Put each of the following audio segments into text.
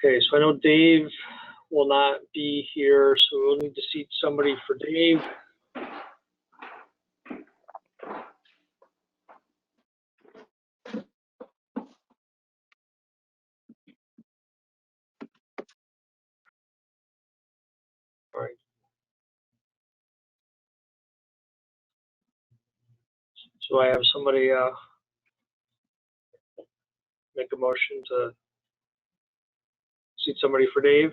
Okay, so I know Dave will not be here, so we'll need to seat somebody for Dave. All right. So I have somebody make a motion to seat somebody for Dave.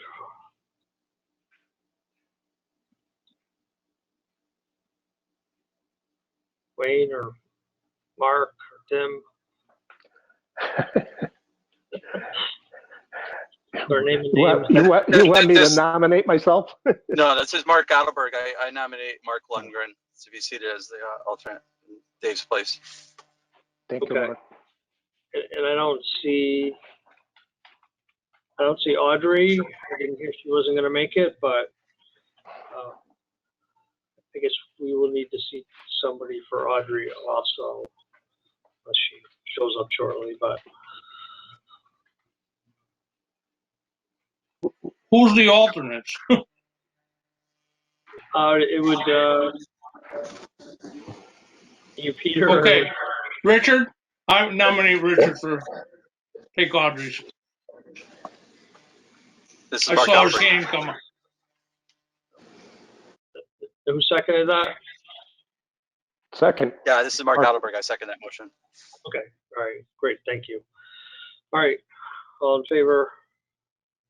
Wayne or Mark or Tim. Or name and name. You want me to nominate myself? No, this is Mark Adelberg. I nominate Mark Lundgren to be seated as the alternate in Dave's place. Thank you, Okay. Mark. And I don't see Audrey. I didn't hear she wasn't going to make it, but I guess we will need to seat somebody for Audrey also, unless she shows up shortly. But Who's the alternates? it would you, Peter. Okay, Richard. I nominate Richard for take Audrey's. This is I Mark saw his Adelberg. hand come up. Who seconded that? Second. Yeah, this is Mark Mark. Adelberg. I second that motion. Okay. All right. Great. Thank you. All right. All in favor?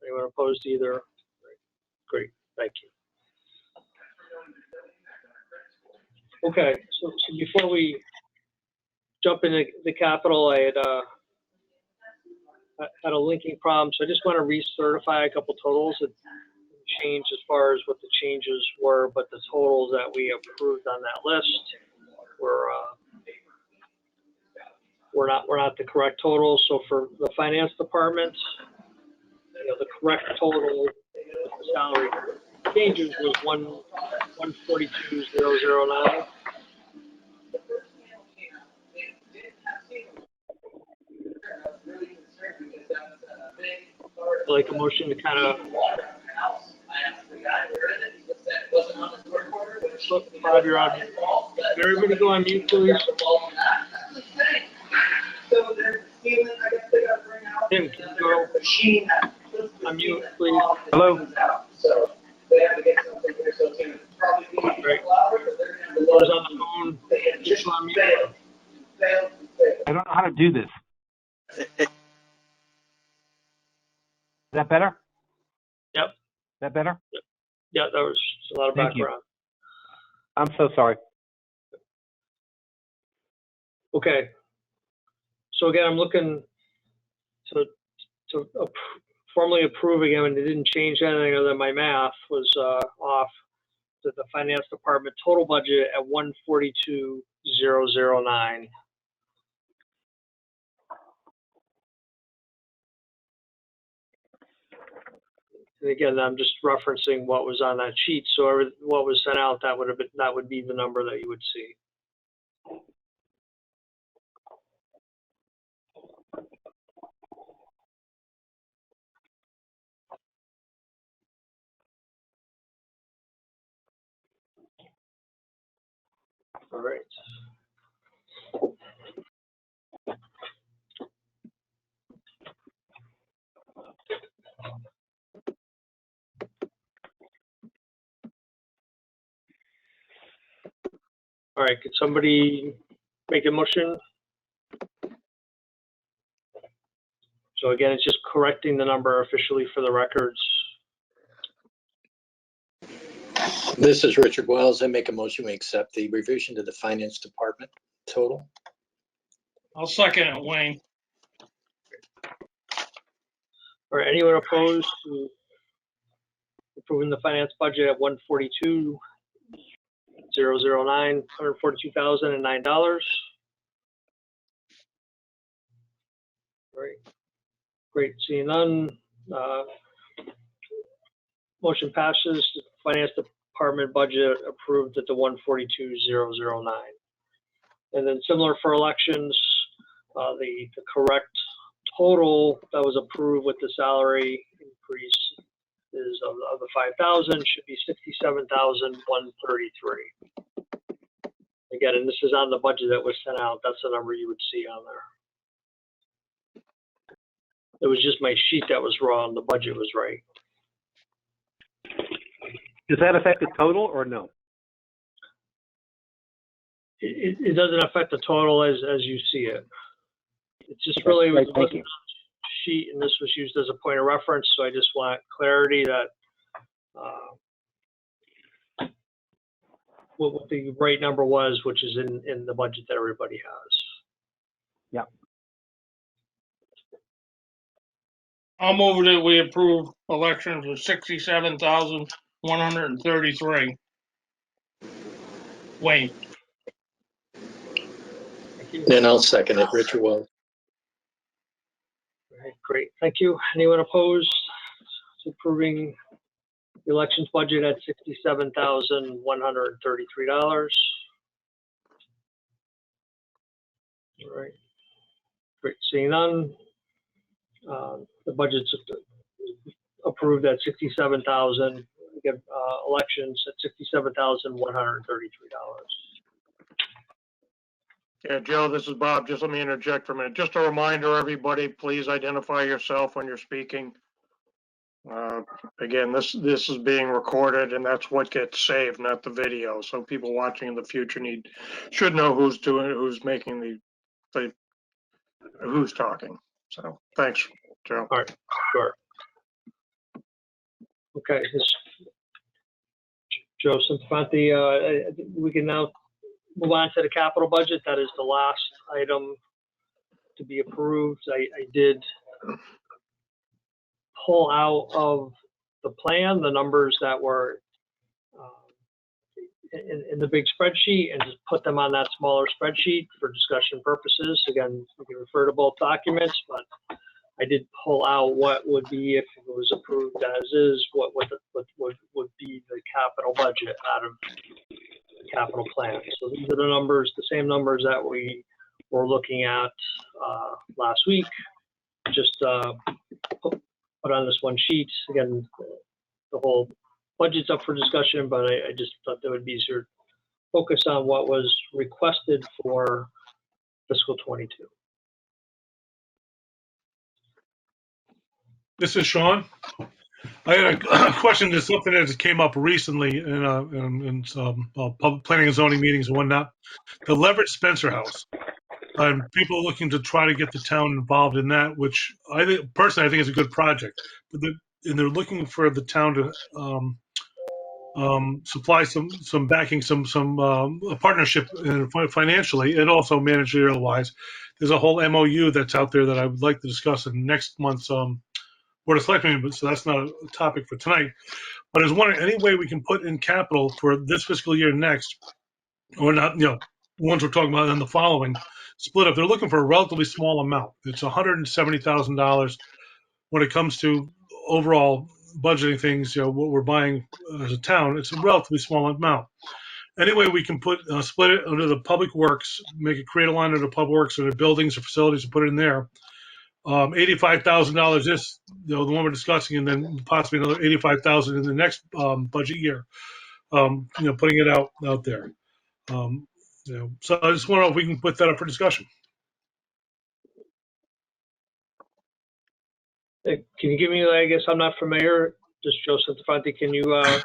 Anyone opposed to either? Great. Thank you. Okay. So before we jump into the capital, I had a linking problem. So I just want to recertify a couple totals that changed as far as what the changes were, but the totals that we approved on that list were not the correct totals. So for the finance department, the correct total with the salary changes was 142,009. Like a motion to kind of Bob, you're on. Can everybody go on mute, please? Tim, can you go on mute, please? Hello. Great. Who's on the phone? Just on mute. I don't know how to do this. Is that better? Yep. Is that better? Yeah, that was a lot of Thank you. background. I'm so sorry. Okay. So again, I'm looking to formally approve again, and it didn't change anything other than my math was off. To the finance department total budget at 142,009. And again, I'm just referencing what was on that sheet. So what was sent out, that would be the number that you would see. All right. All right, could somebody make a motion? So again, it's just correcting the number officially for the records. This is Richard Wells. I make a motion we accept the revision to the finance department total. I'll second it, Wayne. All right, anyone opposed to approving the finance budget at 142,009, $142,009? Great. Great, seeing none. Motion passes. Finance department budget approved at the 142,009. And then similar for elections, the correct total that was approved with the salary increase is of the 5,000 should be 67,133. Again, and this is on the budget that was sent out. That's the number you would see on there. It was just my sheet that was wrong. The budget was right. Does that affect the total or no? It doesn't affect the total as you see it. It's just really Great, it thank wasn't you. on the sheet, and this was used as a point of reference. So I just want clarity that what the right number was, which is in the budget that everybody has. Yeah. I'll move that we approve election for 67,133. Wayne. Thank you. Then I'll second it, Richard Wells. All right, great. Thank you. Anyone opposed to approving the elections budget at $67,133? All right. Great. Seeing none, the budget's approved at $67,000. Again, elections at $67,133. Yeah, Joe, this is Bob. Just let me interject for a minute. Just a reminder, everybody, please identify yourself when you're speaking. Again, this is being recorded, and that's what gets saved, not the video. So people watching in the future should know who's making who's talking. So thanks, Joe. All right, sure. Okay, Joe Santafanti, we can now move on to the capital budget. That is the last item to be approved. I did pull out of the plan the numbers that were in the big spreadsheet and just put them on that smaller spreadsheet for discussion purposes. Again, we can refer to both documents, but I did pull out what would be, if it was approved as is, what would be the capital budget out of the capital plan. So these are the numbers, the same numbers that we were looking at last week. Just put on this one sheet. Again, the whole budget's up for discussion, but I just thought that would be easier to focus on what was requested for fiscal 22. This is Sean. I had a question. There's something that just came up recently in some public planning and zoning meetings and whatnot. The Leverett Spencer House. And people are looking to try to get the town involved in that, which I think personally I think is a good project. But and they're looking for the town to supply some backing, some a partnership financially and also managerial wise. There's a whole MOU that's out there that I would like to discuss in next month's Board of Selectmen, so that's not a topic for tonight. But I was wondering, any way we can put in capital for this fiscal year next, or not, ones we're talking about in the following, split up. They're looking for a relatively small amount. It's $170,000 when it comes to overall budgeting things, what we're buying as a town. It's a relatively small amount. Anyway, we can split it under the public works, create a line under the public works or the buildings or facilities and put it in there. $85,000 this, the one we're discussing, and then possibly another $85,000 in the next budget year. Putting it out there. So I just want to know if we can put that up for discussion. Can you give me, I guess I'm not familiar, just Joseph Defanti, can you I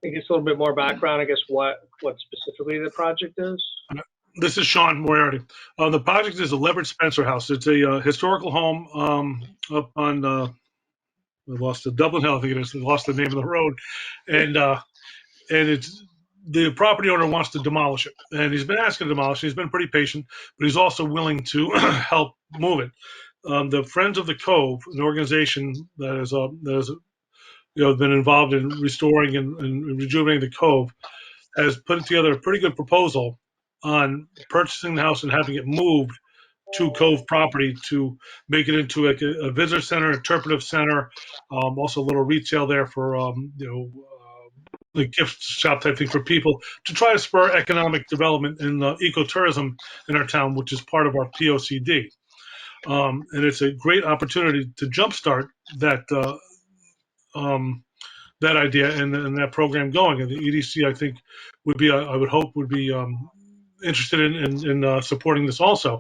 guess a little bit more background, I guess what specifically the project is? This is Sean Moriarty. The project is the Leverett Spencer House. It's a historical home up on we lost the Dublin Hill, I think it is. We lost the name of the road, and it's the property owner wants to demolish it, and he's been asking to demolish it. He's been pretty patient, but he's also willing to help move it. The Friends of the Cove, an organization that has been involved in restoring and rejuvenating the Cove, has put together a pretty good proposal on purchasing the house and having it moved to Cove property to make it into a visitor center, interpretive center, also a little retail there for the gift shop type thing for people to try to spur economic development and ecotourism in our town, which is part of our POCD. And it's a great opportunity to jumpstart that that idea and that program going. And the EDC, I think, would be, I would hope, would be interested in supporting this also.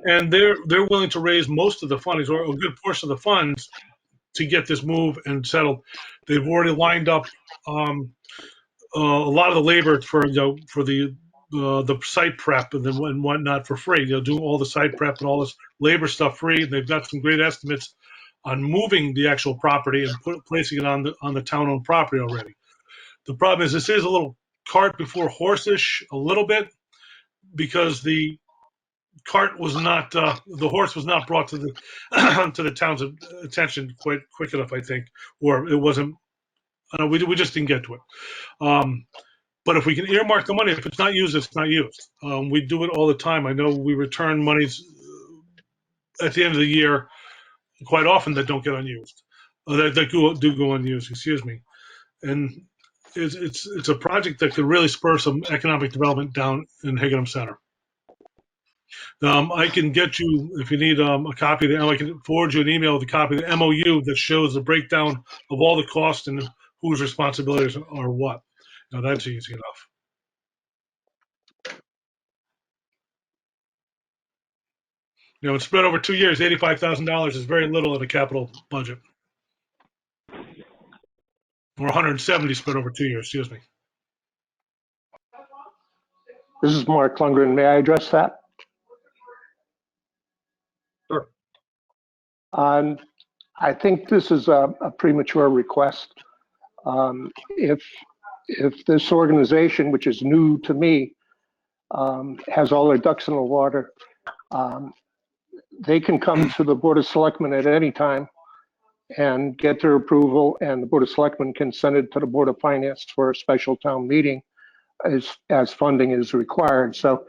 And they're willing to raise most of the funds, or a good portion of the funds, to get this move and settled. They've already lined up a lot of the labor for the site prep and whatnot for free. They'll do all the site prep and all this labor stuff free. They've got some great estimates on moving the actual property and placing it on the town-owned property already. The problem is this is a little cart before horse-ish a little bit, because the cart was not the horse was not brought to the to the town's attention quite quick enough, I think, or it wasn't. We just didn't get to it. But if we can earmark the money, if it's not used, it's not used. We do it all the time. I know we return monies at the end of the year quite often that don't get unused, that do go unused. Excuse me. And it's a project that could really spur some economic development down in Higginham Center. I can get you, if you need a copy of I can forward you an email with a copy of the MOU that shows the breakdown of all the costs and whose responsibilities are what. Now that's easy enough. It's spread over 2 years. $85,000 is very little in a capital budget. Or 170 spread over 2 years, excuse me. This is Mark Lundgren. May I address that? Sure. I think this is a premature request. If this organization, which is new to me, has all their ducks in the water, they can come to the Board of Selectmen at any time and get their approval, and the Board of Selectmen can send it to the Board of Finance for a special town meeting as funding is required. So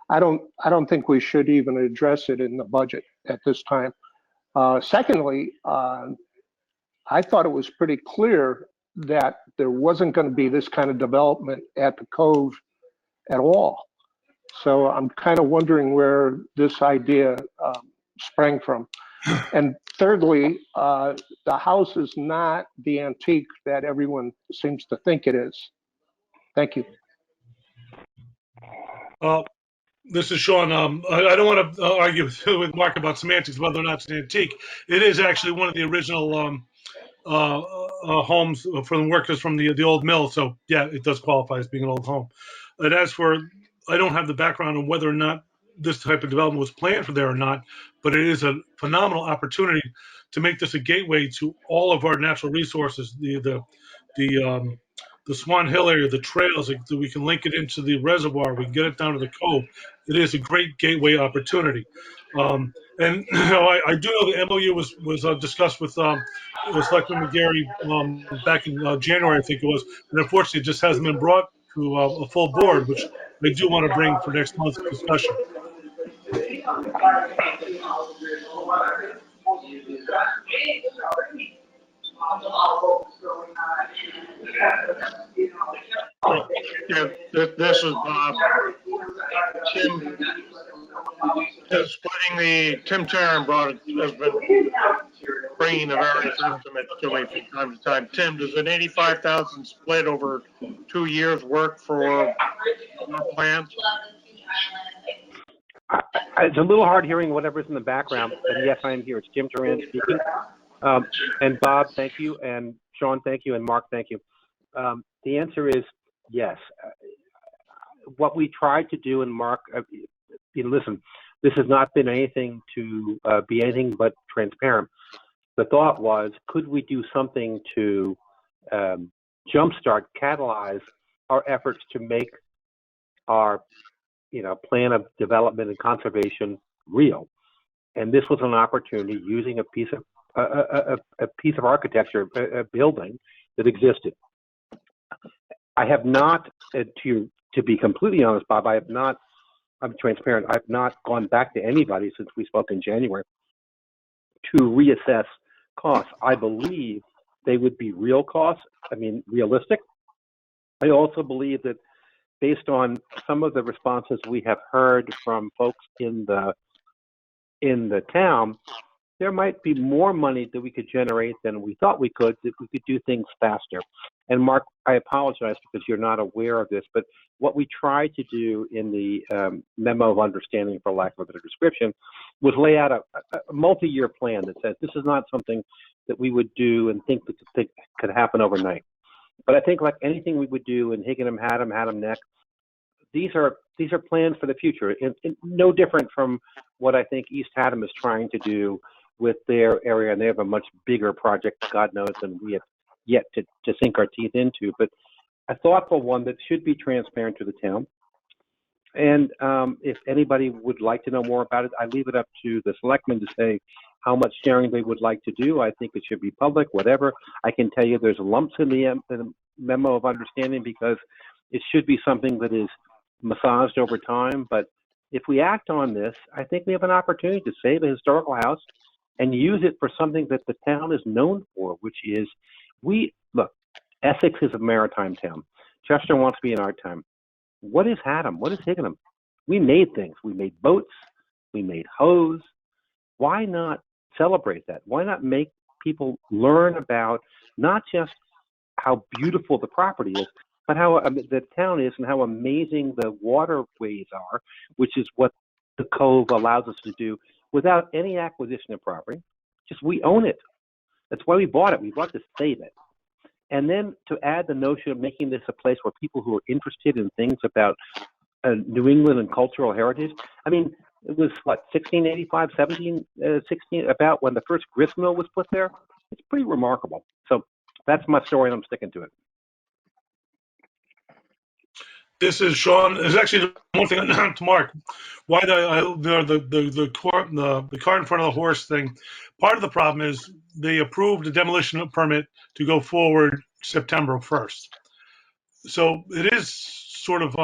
I don't think we should even address it in the budget at this time. Secondly, I thought it was pretty clear that there wasn't going to be this kind of development at the Cove at all. So I'm kind of wondering where this idea sprang from. And thirdly, the house is not the antique that everyone seems to think it is. Thank you. This is Sean. I don't want to argue with Mark about semantics, whether or not it's an antique. It is actually one of the original homes for the workers from the old mill. So yeah, it does qualify as being an old home. And as for, I don't have the background on whether or not this type of development was planned for there or not, but it is a phenomenal opportunity to make this a gateway to all of our natural resources. The Swan Hill area, the trails, we can link it into the reservoir. We can get it down to the Cove. It is a great gateway opportunity. And I do know the MOU was discussed with Selectman McGarry back in January, I think it was, and unfortunately it just hasn't been brought to a full board, which I do want to bring for next month's discussion. Yeah, this is Bob. Tim, Tim Tarrant has been bringing the various estimates to me from time to time. Tim, does an 85,000 split over 2 years work for your plans? It's a little hard hearing whatever's in the background, but yes, I am here. It's Jim Duran speaking. And Bob, thank you, and Sean, thank you, and Mark, thank you. The answer is yes. What we tried to do, and Mark, listen, this has not been anything to be anything but transparent. The thought was, could we do something to jumpstart, catalyze our efforts to make our plan of development and conservation real? And this was an opportunity using a piece of architecture, a building that existed. I have not, to be completely honest, Bob, I'm transparent, I've not gone back to anybody since we spoke in January to reassess costs. I believe they would be real costs, realistic. I also believe that based on some of the responses we have heard from folks in the town, there might be more money that we could generate than we thought we could, that we could do things faster. And Mark, I apologize because you're not aware of this, but what we tried to do in the memo of understanding, for lack of a better description, was lay out a multi-year plan that says this is not something that we would do and think that could happen overnight. But I think like anything we would do in Higginham, Haddam Neck, these are plans for the future, and no different from what I think East Haddam is trying to do with their area, and they have a much bigger project, God knows, than we have yet to sink our teeth into, but a thoughtful one that should be transparent to the town. And if anybody would like to know more about it, I leave it up to the selectmen to say how much sharing they would like to do. I think it should be public, whatever. I can tell you there's lumps in the memo of understanding because it should be something that is massaged over time. But if we act on this, I think we have an opportunity to save a historical house and use it for something that the town is known for, which is look, Essex is a maritime town. Chester wants to be an art town. What is Haddam? What is Higginham? We made things. We made boats. We made hose. Why not celebrate that? Why not make people learn about not just how beautiful the property is, but how the town is and how amazing the waterways are, which is what the Cove allows us to do without any acquisition of property. Just we own it. That's why we bought it. We bought to save it. And then to add the notion of making this a place where people who are interested in things about New England and cultural heritage. I mean, it was what, 1685, 1716, about when the first grist mill was put there. It's pretty remarkable. So that's my story, and I'm sticking to it. This is Sean. There's actually one thing to Mark. Why the cart in front of the horse thing? Part of the problem is they approved a demolition permit to go forward September 1st. So it is sort of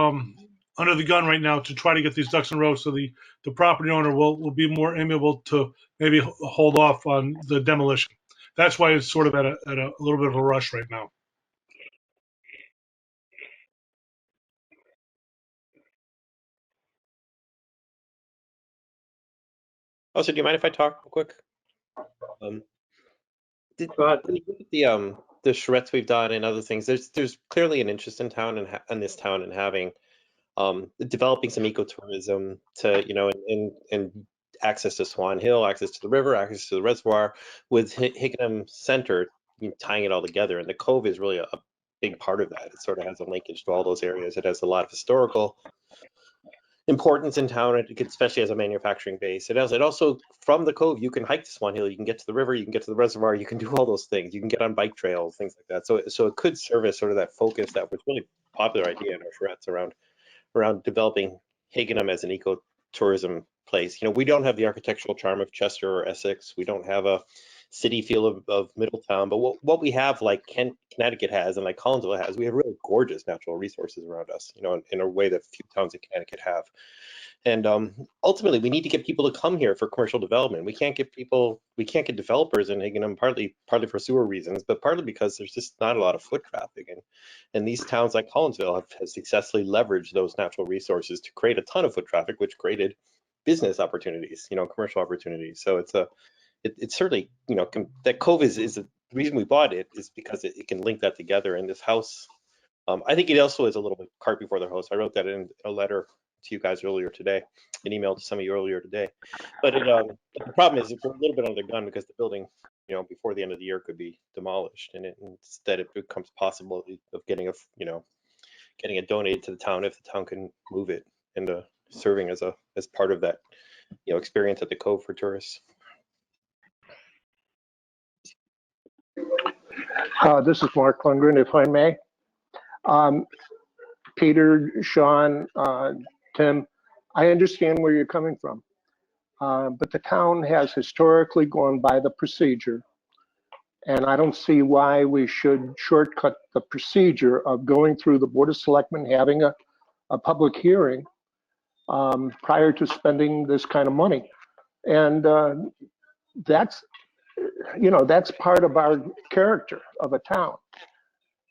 under the gun right now to try to get these ducks in a row, so the property owner will be more amenable to maybe hold off on the demolition. That's why it's sort of at a little bit of a rush right now. Also, do you mind if I talk real quick? Go ahead. When you look at the charrettes we've done and other things, there's clearly an interest in town and this town in having developing some ecotourism to and access to Swan Hill, access to the river, access to the reservoir, with Higginham Center, tying it all together. And the Cove is really a big part of that. It sort of has a linkage to all those areas. It has a lot of historical importance in town, especially as a manufacturing base. It also, from the Cove, you can hike to Swan Hill, you can get to the river, you can get to the reservoir, you can do all those things. You can get on bike trails, things like that. So it could serve as sort of that focus that was really popular idea in our charrettes around developing Higginham as an ecotourism place. We don't have the architectural charm of Chester or Essex. We don't have a city feel of Middletown, but what we have, like Connecticut has and like Collinsville has, we have really gorgeous natural resources around us, in a way that few towns in Connecticut have. And ultimately, we need to get people to come here for commercial development. We can't get developers in Higginham, partly for sewer reasons, but partly because there's just not a lot of foot traffic. And these towns like Collinsville have successfully leveraged those natural resources to create a ton of foot traffic, which created business opportunities, commercial opportunities. So it's certainly, that Cove is the reason we bought it is because it can link that together. And this house, I think it also is a little bit cart before the horse. I wrote that in a letter to you guys earlier today, an email to some of you earlier today. But the problem is we're a little bit under the gun because the building, before the end of the year could be demolished, and instead it becomes possible of getting it donated to the town if the town can move it into serving as part of that, experience at the Cove for tourists. This is Mark Lundgren, if I may. Peter, Sean, Tim, I understand where you're coming from, but the town has historically gone by the procedure, and I don't see why we should shortcut the procedure of going through the Board of Selectmen, having a public hearing prior to spending this kind of money. And that's part of our character of a town.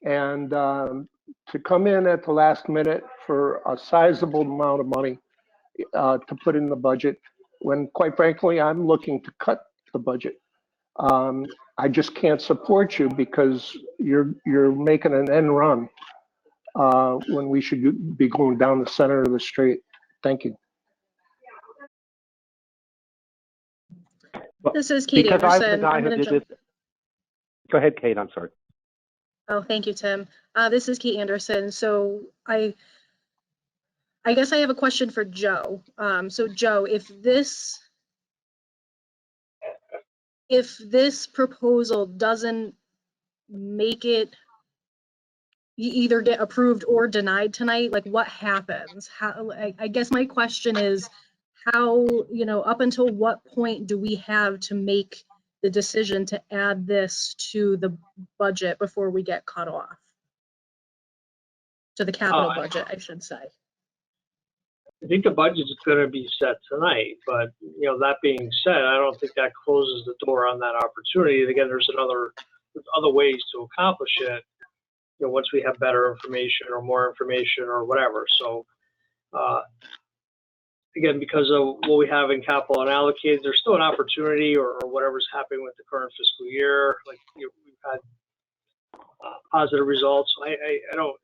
And to come in at the last minute for a sizable amount of money to put in the budget, when quite frankly, I'm looking to cut the budget. I just can't support you because you're making an end run when we should be going down the center of the street. Thank you. This is Kate Because I'm the Anderson. guy I'm who going to did jump. this. Go ahead, Kate. I'm sorry. Oh, thank you, Tim. This is Kate Anderson. So I guess I have a question for Joe. So Joe, if this proposal doesn't make it either get approved or denied tonight, like what happens? How, I guess my question is how, up until what point do we have to make the decision to add this to the budget before we get cut off? To the capital budget, I should say. I think the budget's going to be set tonight, but that being said, I don't think that closes the door on that opportunity. Again, there's other ways to accomplish it. Once we have better information or more information or whatever. So again, because of what we have in capital unallocated, there's still an opportunity or whatever's happening with the current fiscal year. Like we've had positive results. I don't.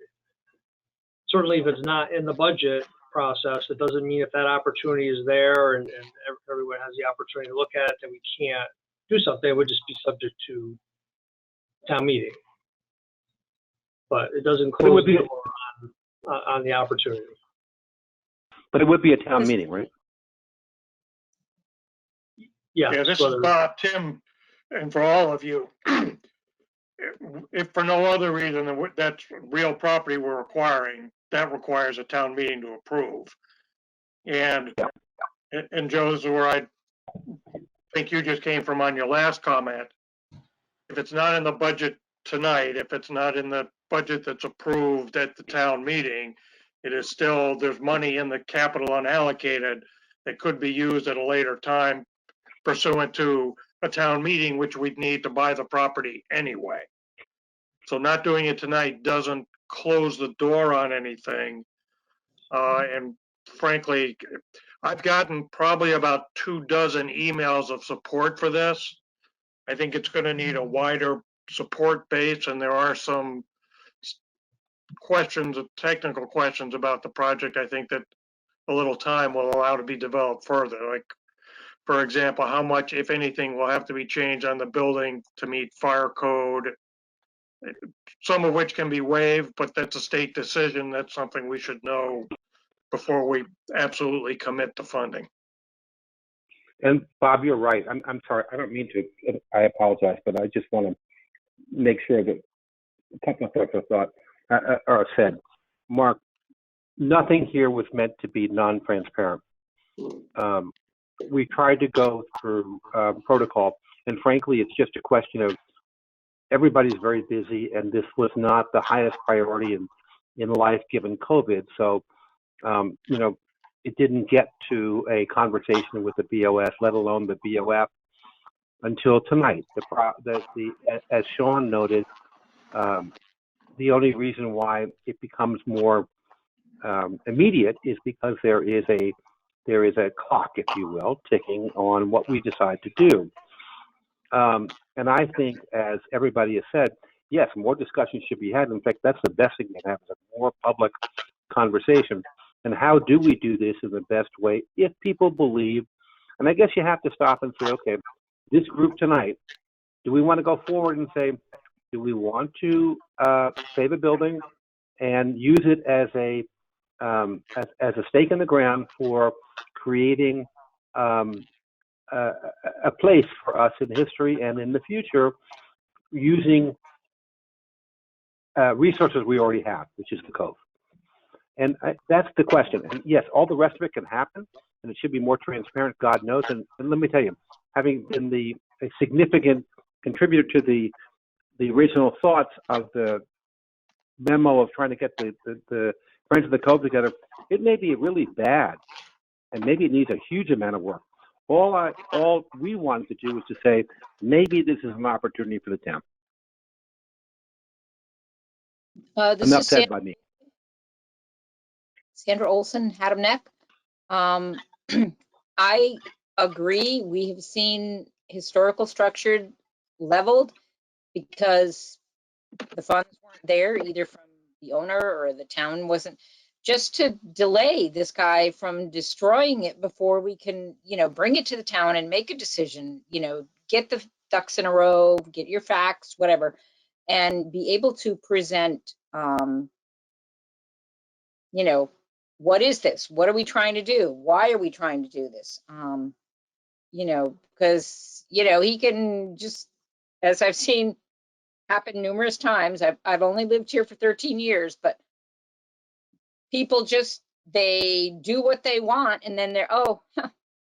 Certainly, if it's not in the budget process, it doesn't mean if that opportunity is there and everyone has the opportunity to look at it, that we can't do something. It would just be subject to town meeting. But it doesn't close the door on the opportunity. But it would be a town meeting, right? Yeah. Yeah, this is Bob, Tim, and for all of you. If for no other reason than that's real property we're acquiring, that requires a town meeting to approve. And Joe, this is where I think you just came from on your last comment. If it's not in the budget tonight, if it's not in the budget that's approved at the town meeting, it is still, there's money in the capital unallocated that could be used at a later time pursuant to a town meeting, which we'd need to buy the property anyway. So not doing it tonight doesn't close the door on anything. And frankly, I've gotten probably about 24 emails of support for this. I think it's going to need a wider support base, and there are some questions, technical questions about the project. I think that a little time will allow to be developed further. Like, for example, how much, if anything, will have to be changed on the building to meet fire code, some of which can be waived, but that's a state decision. That's something we should know before we absolutely commit to funding. And Bob, you're right. I'm sorry. I don't mean to. I apologize, but I just want to make sure that a couple of thoughts are said. Mark, nothing here was meant to be non-transparent. We tried to go through protocol, and frankly, it's just a question of everybody's very busy, and this was not the highest priority in life given COVID. So, it didn't get to a conversation with the BOS, let alone the BOF, until tonight. As Sean noted, the only reason why it becomes more immediate is because there is a clock, if you will, ticking on what we decide to do. And I think, as everybody has said, yes, more discussion should be had. In fact, that's the best thing that happens, a more public conversation. And how do we do this in the best way if people believe? And I guess you have to stop and say, okay, this group tonight, do we want to go forward and say, do we want to save a building and use it as a stake in the ground for creating a place for us in history and in the future using resources we already have, which is the Cove? And that's the question. And yes, all the rest of it can happen, and it should be more transparent, God knows. And let me tell you, having been a significant contributor to the original thoughts of the memo of trying to get the Friends of the Cove together, it may be really bad, and maybe it needs a huge amount of work. All we wanted to do was to say, maybe this is an opportunity for the town. Enough said by me. Sandra Olson, Haddam Neck. I agree. We have seen historical structure leveled because the funds weren't there either from the owner or the town wasn't, just to delay this guy from destroying it before we can, bring it to the town and make a decision, get the ducks in a row, get your facts, whatever, and be able to present, what is this? What are we trying to do? Why are we trying to do this? Because, he can just, as I've seen happen numerous times, I've only lived here for 13 years, but people just, they do what they want and then they're, oh,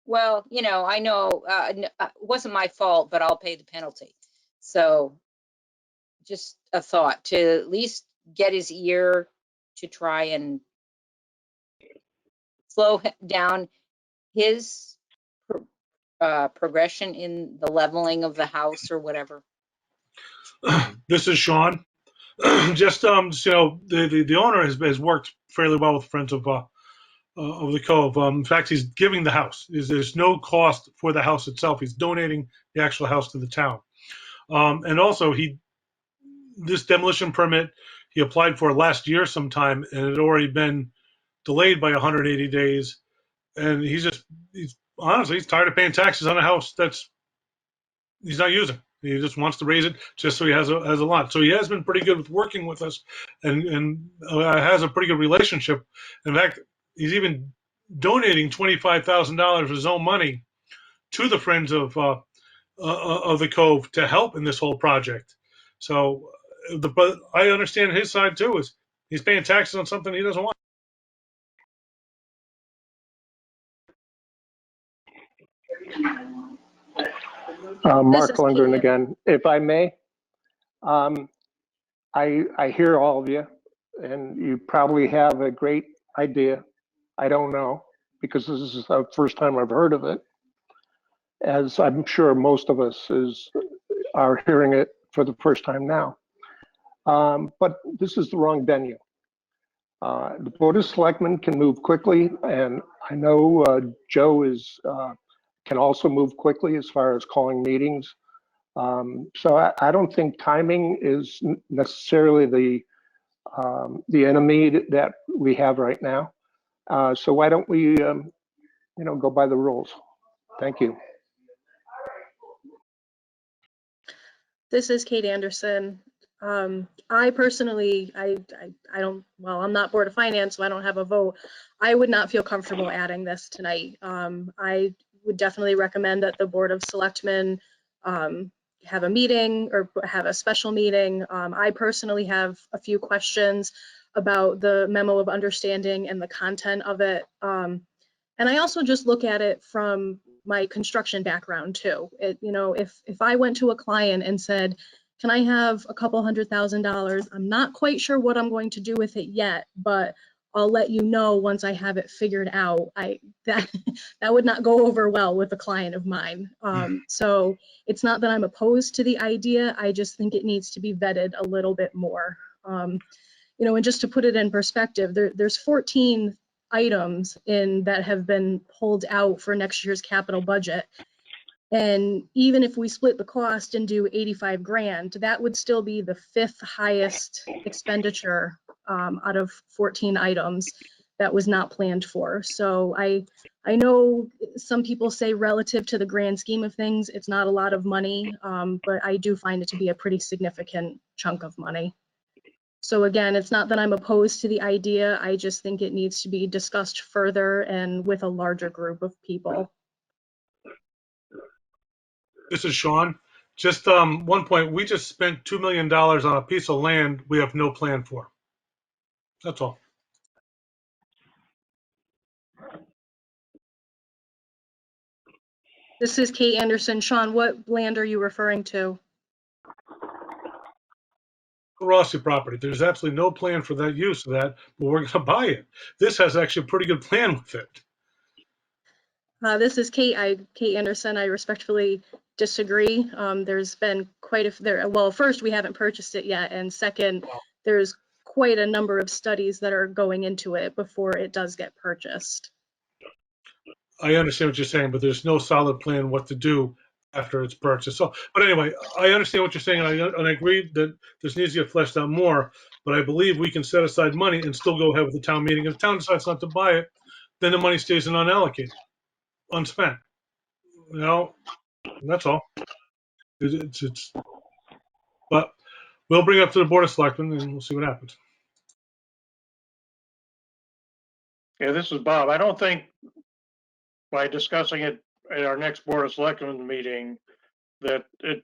well, I know it wasn't my fault, but I'll pay the penalty. So just a thought to at least get his ear to try and slow down his progression in the leveling of the house or whatever. This is Sean. Just the owner has worked fairly well with Friends of the Cove. In fact, he's giving the house. There's no cost for the house itself. He's donating the actual house to the town. And also, this demolition permit he applied for last year sometime, and it had already been delayed by 180 days. And he's honestly, he's tired of paying taxes on a house that's he's not using. He just wants to raise it just so he has a lot. So he has been pretty good with working with us, and has a pretty good relationship. In fact, he's even donating $25,000 of his own money to the Friends of the Cove to help in this whole project. So, but I understand his side too. Is he's paying taxes on something he doesn't want. Mark Lundgren again, if I may. I hear all of you, and you probably have a great idea. I don't know, because this is the first time I've heard of it, as I'm sure most of us are hearing it for the first time now. But this is the wrong venue. The Board of Selectmen can move quickly, and I know Joe can also move quickly as far as calling meetings. So I don't think timing is necessarily the enemy that we have right now. So why don't we, go by the rules? Thank you. This is Kate Anderson. I personally, I don't, well, I'm not Board of Finance, so I don't have a vote. I would not feel comfortable adding this tonight. I would definitely recommend that the Board of Selectmen have a meeting or have a special meeting. I personally have a few questions about the memo of understanding and the content of it. And I also just look at it from my construction background too. If I went to a client and said, can I have a couple $100,000? I'm not quite sure what I'm going to do with it yet, but I'll let you know once I have it figured out. That would not go over well with a client of mine. So it's not that I'm opposed to the idea. I just think it needs to be vetted a little bit more. And just to put it in perspective, there's 14 items that have been pulled out for next year's capital budget. And even if we split the cost and do 85 grand, that would still be the 5th highest expenditure out of 14 items that was not planned for. So I know some people say relative to the grand scheme of things, it's not a lot of money, but I do find it to be a pretty significant chunk of money. So again, it's not that I'm opposed to the idea. I just think it needs to be discussed further and with a larger group of people. This is Sean. Just one point. We just spent $2 million on a piece of land we have no plan for. That's all. This is Kate Anderson. Sean, what land are you referring to? Rossi property. There's absolutely no plan for that use of that, but we're going to buy it. This has actually a pretty good plan with it. This is Kate Anderson. I respectfully disagree. There's been quite a well, first, we haven't purchased it yet, and second, there's quite a number of studies that are going into it before it does get purchased. I understand what you're saying, but there's no solid plan what to do after it's purchased. So, but anyway, I understand what you're saying, and I agree that this needs to get fleshed out more. But I believe we can set aside money and still go ahead with the town meeting. If the town decides not to buy it, then the money stays in unallocated, unspent. You know, that's all. It's but we'll bring it up to the Board of Selectmen and we'll see what happens. Yeah, this is Bob. I don't think by discussing it at our next Board of Selectmen meeting that it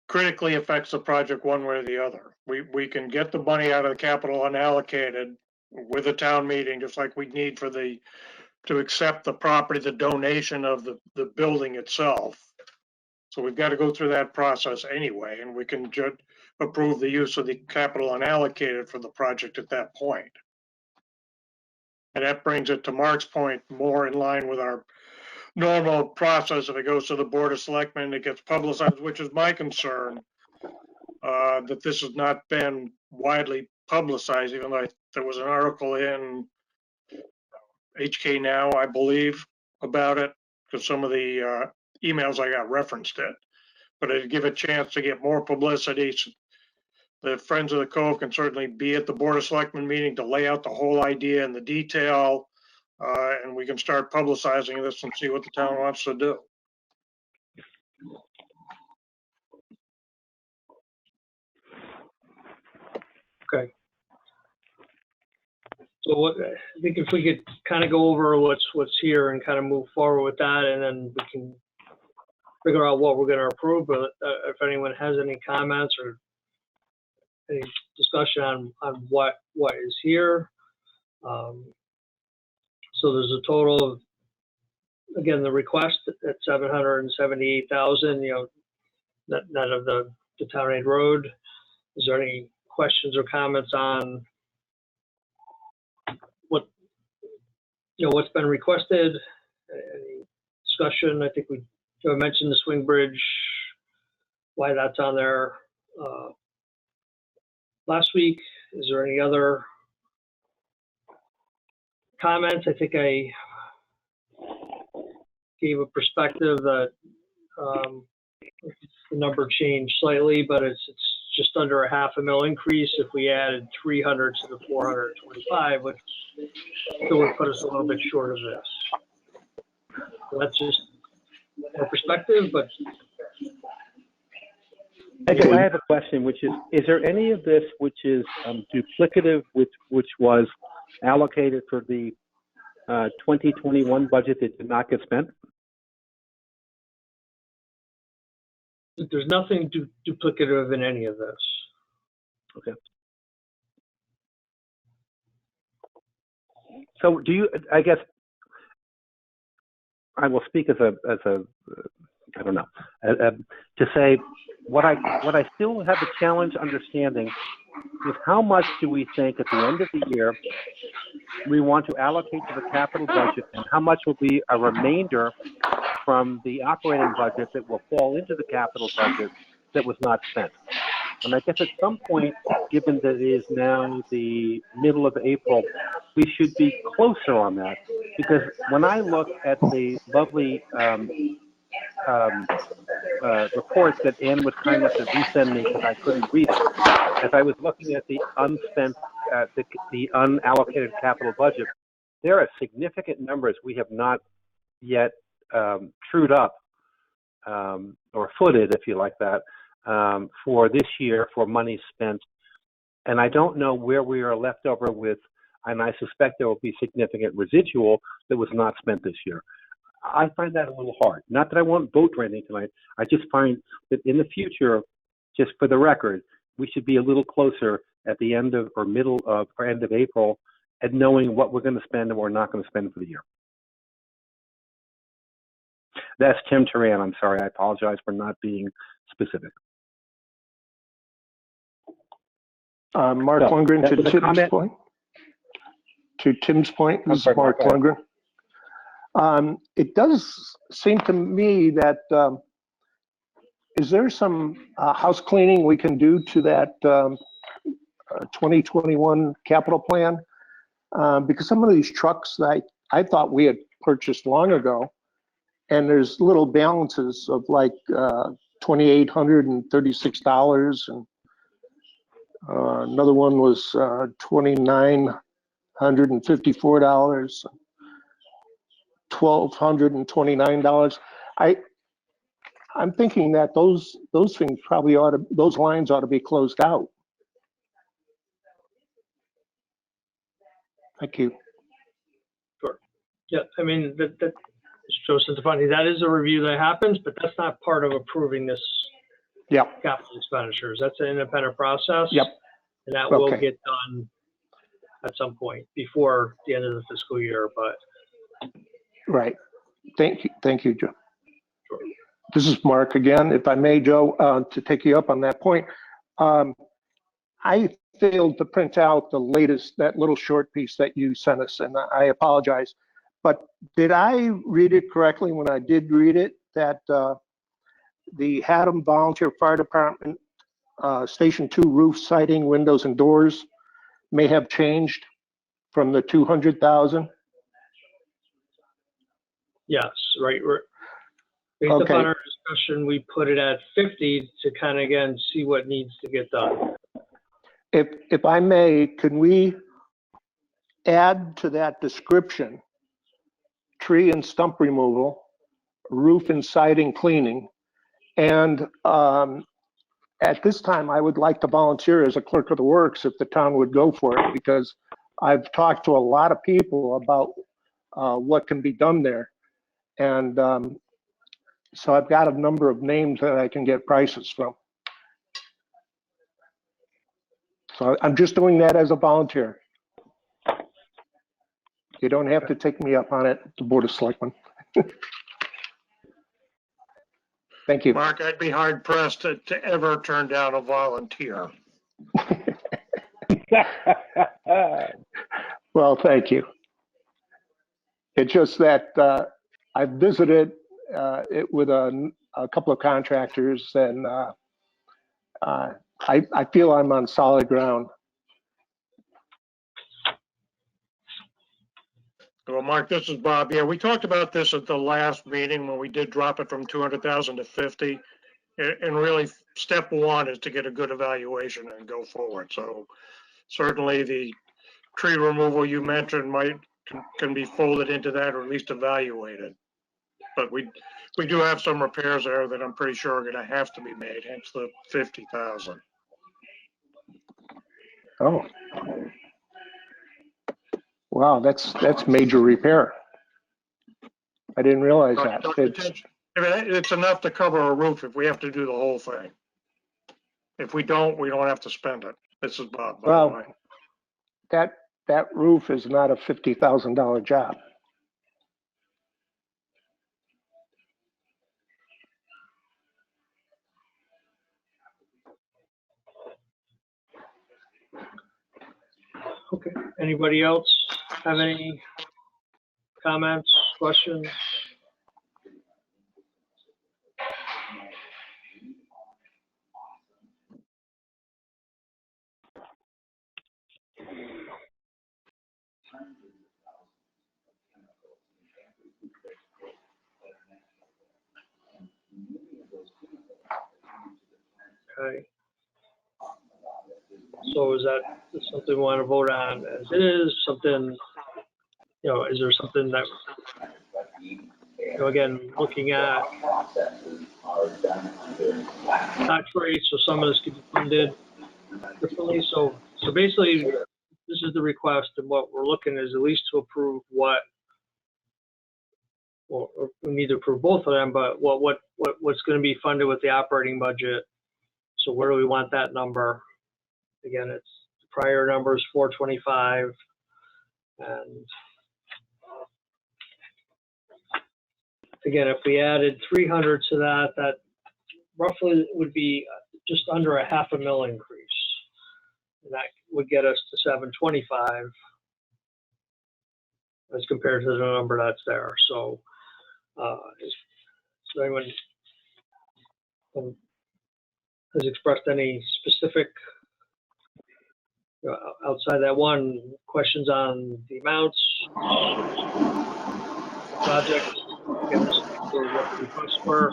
critically affects the project one way or the other. We can get the money out of the capital unallocated with a town meeting, just like we need for to accept the property, the donation of the building itself. So we've got to go through that process anyway, and we can approve the use of the capital unallocated for the project at that point. And that brings it to Mark's point, more in line with our normal process. If it goes to the Board of Selectmen, it gets publicized, which is my concern, that this has not been widely publicized, even though there was an article in HK Now, I believe, about it, because some of the emails I got referenced it. But it'd give a chance to get more publicity. The Friends of the Cove can certainly be at the Board of Selectmen meeting to lay out the whole idea and the detail, and we can start publicizing this and see what the town wants to do. Okay. So what, I think if we could kind of go over what's here and kind of move forward with that, and then we can figure out what we're going to approve. But if anyone has any comments or any discussion on what is here. So there's a total of, again, the request at 778,000, you know, none of the town aid road. Is there any questions or comments on what, you know, what's been requested? Any discussion? I think we mentioned the swing bridge, why that's on there last week. Is there any other comments? I think I gave a perspective that the number changed slightly, but it's just under a $500,000 increase if we added 300 to the 425, which still would put us a little bit short of this. So that's just our perspective, but I have a question, which is there any of this which is duplicative with which was allocated for the 2021 budget that did not get spent? there's nothing duplicative in any of this. Okay. So do you, I guess, I will speak as a I don't know, to say what I still have a challenge understanding is how much do we think at the end of the year we want to allocate to the capital budget, and how much will be a remainder from the operating budget that will fall into the capital budget that was not spent. And I guess at some point, given that it is now the middle of April, we should be closer on that. Because when I look at the lovely report that Ann was kind enough to resend me because I couldn't read it, as I was looking at the unspent, the unallocated capital budget, there are significant numbers we have not yet trued up or footed, if you like that, for this year for money spent. And I don't know where we are left over with, and I suspect there will be significant residual that was not spent this year. I find that a little hard. Not that I won't vote for anything tonight. I just find that in the future, just for the record, we should be a little closer at the end of or middle of or end of April at knowing what we're going to spend and what we're not going to spend for the year. That's Tim Turan. I'm sorry. I apologize for not being specific. Mark Lundgren, to Tim's point. To Tim's point, this is Mark Lundgren. It does seem to me that is there some house cleaning we can do to that 2021 capital plan? Because some of these trucks that I thought we had purchased long ago, and there's little balances of like $2,836, and another one was $2,954, $1,229. I'm thinking that those things probably those lines ought to be closed out. Thank you. Sure. Yeah, I mean, that shows the funding. That is a review that happens, but that's not part of approving this Yep. capital expenditures. That's an independent process. Yep. And that will Okay. get done at some point before the end of the fiscal year, but. Right. Thank you, Joe. This is Mark again. If I may, Joe, to take you up on that point, I failed to print out the latest, that little short piece that you sent us, and I apologize. But did I read it correctly when I did read it, that the Haddam Volunteer Fire Department Station 2 roof siding, windows, and doors may have changed from the 200,000? Yes, right. Based Okay. upon our discussion, we put it at 50 to kind of, again, see what needs to get done. If I may, can we add to that description tree and stump removal, roof and siding cleaning, and at this time, I would like to volunteer as a clerk of the works if the town would go for it, because I've talked to a lot of people about what can be done there. And so I've got a number of names that I can get prices from. So I'm just doing that as a volunteer. You don't have to take me up on it, the Board of Selectmen. Thank you. Mark, I'd be hard pressed to ever turn down a volunteer. Well, thank you. It's just that I visited it with a couple of contractors, and I feel I'm on solid ground. Well, Mark, this is Bob. Yeah, we talked about this at the last meeting when we did drop it from 200,000 to 50. And really, step one is to get a good evaluation and go forward. So certainly the tree removal you mentioned can be folded into that, or at least evaluated. But we do have some repairs there that I'm pretty sure are going to have to be made, hence the 50,000. Oh. Wow, that's major repair. I didn't realize that. It's enough to cover a roof if we have to do the whole thing. If we don't have to spend it. This is Bob, by the way. That roof is not a $50,000 job. Okay. Anybody else have any comments, questions? Okay. So is that something we want to vote on as is? Something, is there something that, again, looking at tax rates, so some of this could be funded differently. So basically, this is the request, and what we're looking is at least to approve or we need to approve both of them, but what's going to be funded with the operating budget. So where do we want that number? Again, it's the prior number is 425, and again, if we added 300 to that, that roughly would be just under a $500,000 increase. And that would get us to 725 as compared to the number that's there. So, so anyone has expressed any specific, outside that one, questions on the amounts, projects? Again, what the requests were.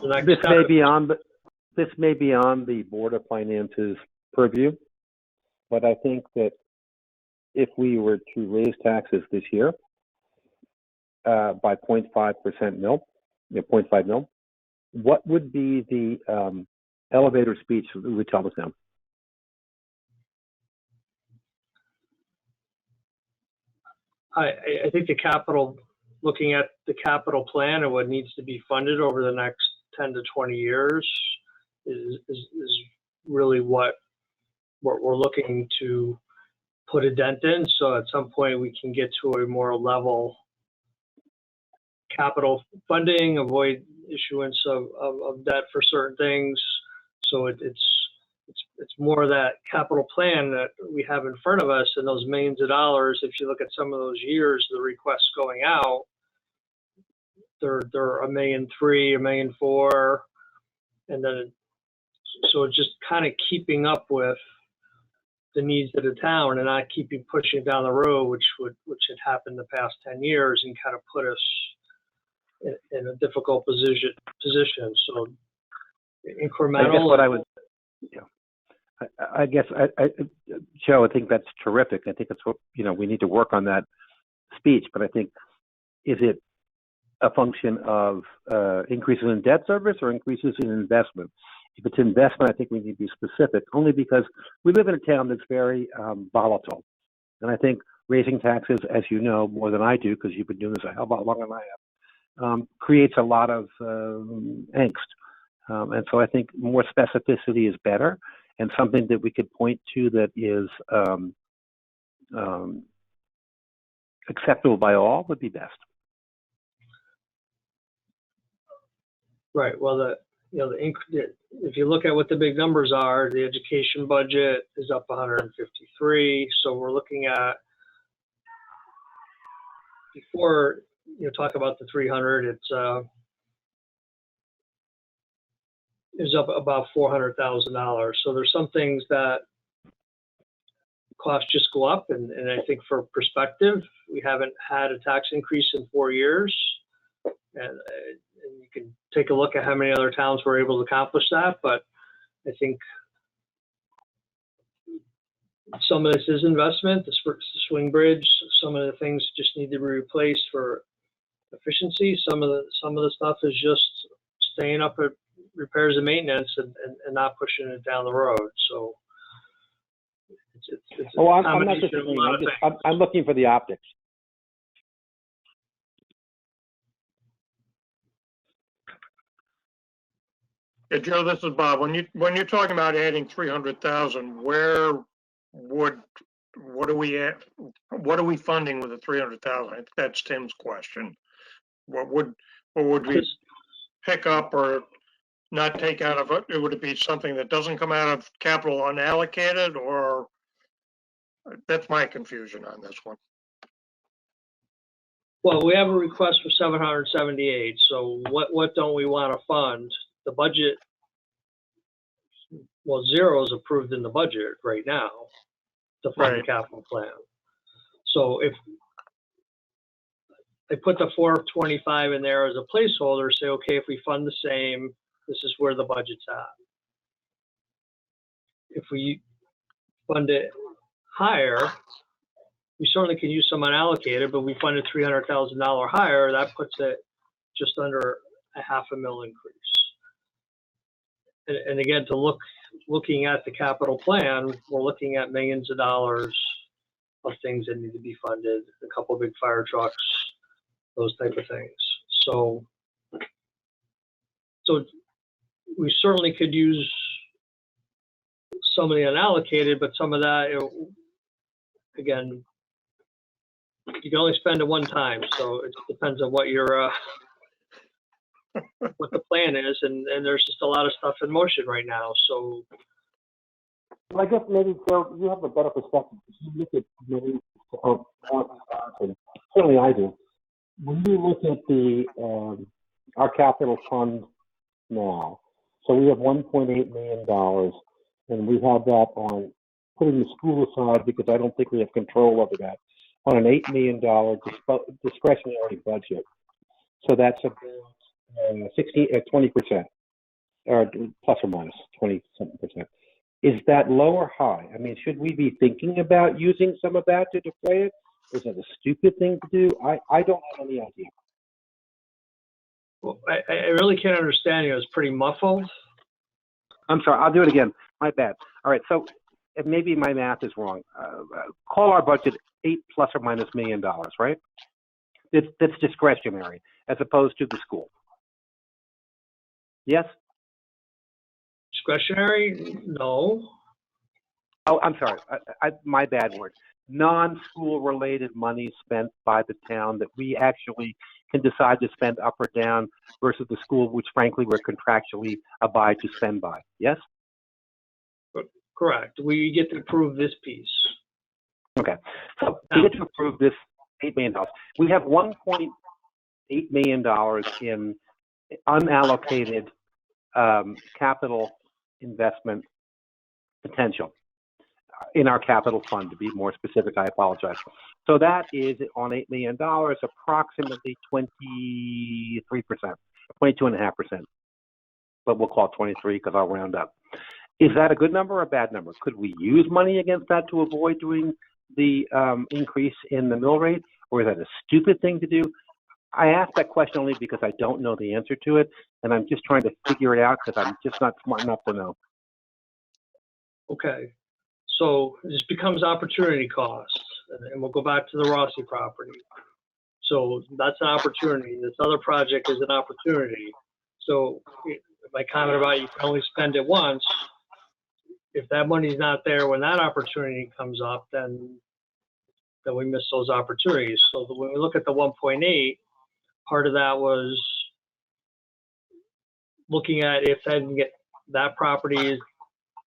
The next This step- may be on the Board of Finance's purview, but I think that if we were to raise taxes this year by 0.5% mil, 0.5 mil, what would be the elevator speech that would tell us now? I think looking at the capital plan and what needs to be funded over the next 10 to 20 years is really what we're looking to put a dent in. So at some point we can get to a more level capital funding, avoid issuance of debt for certain things. So it's more of that capital plan that we have in front of us, and those millions of dollars. If you look at some of those years, the requests going out, they're $1.3 million, $1.4 million, and then so it's just kind of keeping up with the needs of the town and not keeping pushing it down the road, which had happened the past 10 years and kind of put us in a difficult position. So incremental. I guess what I would, I guess, Joe, I think that's terrific. I think that's what, we need to work on that speech, but I think, is it a function of increases in debt service or increases in investment? If it's investment, I think we need to be specific, only because we live in a town that's very volatile. And I think raising taxes, as you know more than I do, because you've been doing this a hell of a lot longer than I have, creates a lot of angst. And so I think more specificity is better, and something that we could point to that is acceptable by all would be best. Right. Well, if you look at what the big numbers are, the education budget is up 153. So we're looking at, before talk about the 300, it's up about $400,000. So there's some things that costs just go up, and I think for perspective, we haven't had a tax increase in 4 years, and you can take a look at how many other towns were able to accomplish that. But I think some of this is investment. The swing bridge, some of the things just need to be replaced for efficiency. Some of the stuff is just staying up at repairs and maintenance and not pushing it down the road. So it's a I'm not combination just of a lot of things. I'm looking for the optics. Yeah, Joe, this is Bob. When you're talking about adding 300,000, what are we funding with the 300,000? I think that's Tim's question. What would we pick up or not take out of it? Would it be something that doesn't come out of capital unallocated, or that's my confusion on this one. Well, we have a request for 778. So what don't we want to fund? The budget, well, 0 is approved in the budget right now to fund the capital plan. So if I put the 425 in there as a placeholder, say, okay, if we fund the same, this is where the budget's at. If we fund it higher, we certainly can use some unallocated, but we funded $300,000 higher, that puts it just under a $500,000 increase. And again, looking at the capital plan, we're looking at millions of dollars of things that need to be funded, a couple of big fire trucks, those type of things. So we certainly could use some of the unallocated, but some of that, again, you can only spend it one time. So it depends on what your what the plan is, and there's just a lot of stuff in motion right now. So Well, I guess maybe, Joe, you have a better perspective. You look at maybe, certainly I do. When you look at our capital fund now, so we have $1.8 million, and we have that on putting the school aside because I don't think we have control over that, on an $8 million discretionary budget. So that's about 20%, or plus or minus 20-something percent. Is that low or high? I mean, should we be thinking about using some of that to defray it? Is that a stupid thing to do? I don't have any idea. Well, I really can't understand you. It's pretty muffled. I'm sorry, I'll do it again. My bad. All right, so maybe my math is wrong. Call our budget $8 plus or minus $1 million, right? That's discretionary as opposed to the school. Yes? Discretionary? No. Oh, I'm sorry. My bad word. Non-school related money spent by the town that we actually can decide to spend up or down versus the school, which frankly we're contractually obliged to spend by. Yes? Correct. We get to approve this piece. Okay. So we get to approve this $8 million. We have $1.8 million in unallocated capital investment potential in our capital fund. To be more specific, I apologize. So that is on $8 million, approximately 23%, 22.5%. But we'll call it 23 because I'll round up. Is that a good number or a bad number? Could we use money against that to avoid doing the increase in the mill rate, or is that a stupid thing to do? I ask that question only because I don't know the answer to it, and I'm just trying to figure it out because I'm just not smart enough to know. Okay. So this becomes opportunity cost, and we'll go back to the Rossi property. So that's an opportunity. This other project is an opportunity. So my comment about you can only spend it once, if that money's not there when that opportunity comes up, then we miss those opportunities. So when we look at the 1.8, part of that was looking at if that property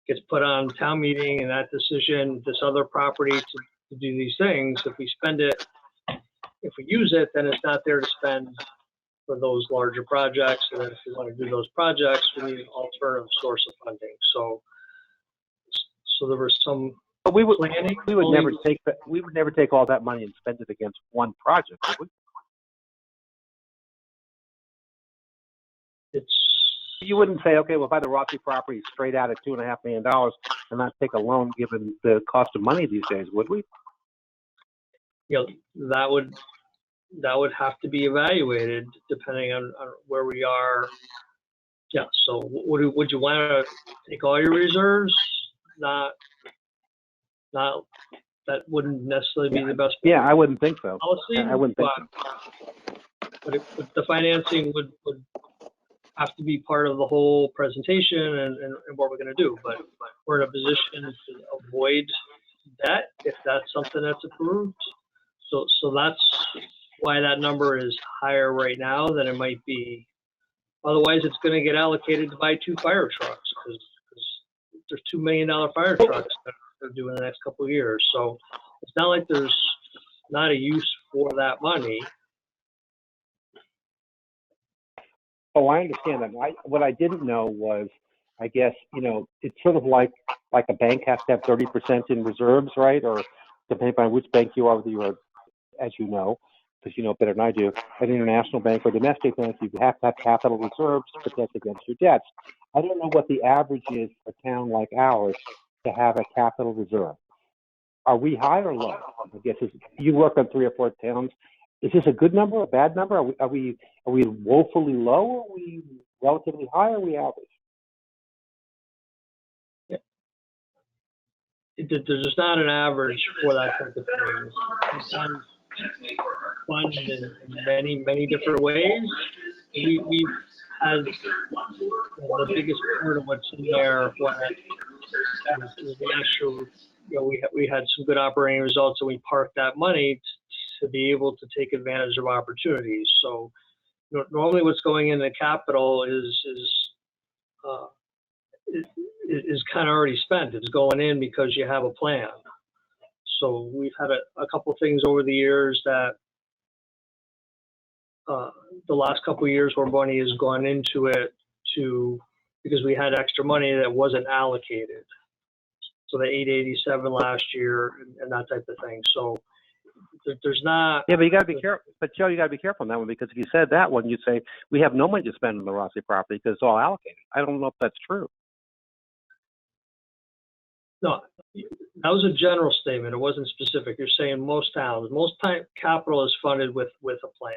gets put on town meeting and that decision, this other property to do these things, if we spend it, if we use it, then it's not there to spend for those larger projects. And if we want to do those projects, we need an alternative source of funding. So there was some planning. We would never take all that money and spend it against one project, would we? You wouldn't say, okay, we'll buy the Rossi property straight out at $2.5 million and not take a loan given the cost of money these days, would we? You know, that would have to be evaluated depending on where we are. Yeah. So would you want to take all your reserves? Not that wouldn't necessarily be the best. Yeah, I wouldn't think so. Policy, I wouldn't think so. But the financing would have to be part of the whole presentation and what we're going to do. But we're in a position to avoid debt if that's something that's approved. So that's why that number is higher right now than it might be. Otherwise, it's going to get allocated to buy 2 fire trucks because there's $2 million fire trucks that they're due in the next couple of years. So it's not like there's not a use for that money. Oh, I understand that. What I didn't know was, I guess, it's sort of like a bank has to have 30% in reserves, right? Or depending on which bank you are, whether you are, as you know, because you know better than I do, an international bank or domestic bank, you have to have capital reserves to protect against your debts. I don't know what the average is for a town like ours to have a capital reserve. Are we high or low? I guess you work on 3 or 4 towns. Is this a good number, a bad number? Are we woefully low? Or are we relatively high? Or are we average? Yeah. There's just not an average for that type of thing. Sometimes fund in many different ways. We've had the biggest part of what's in there was last year. We had some good operating results, and we parked that money to be able to take advantage of opportunities. So normally what's going into capital is kind of already spent. It's going in because you have a plan. So we've had a couple things over the years that the last couple of years where money has gone into it because we had extra money that wasn't allocated. So the 887 last year and that type of thing. So there's not. Yeah, but you got to be careful. But Joe, you got to be careful on that one, because if you said that one, you'd say we have no money to spend on the Rossi property because it's all allocated. I don't know if that's true. No, that was a general statement. It wasn't specific. You're saying most towns, most time capital is funded with a plan.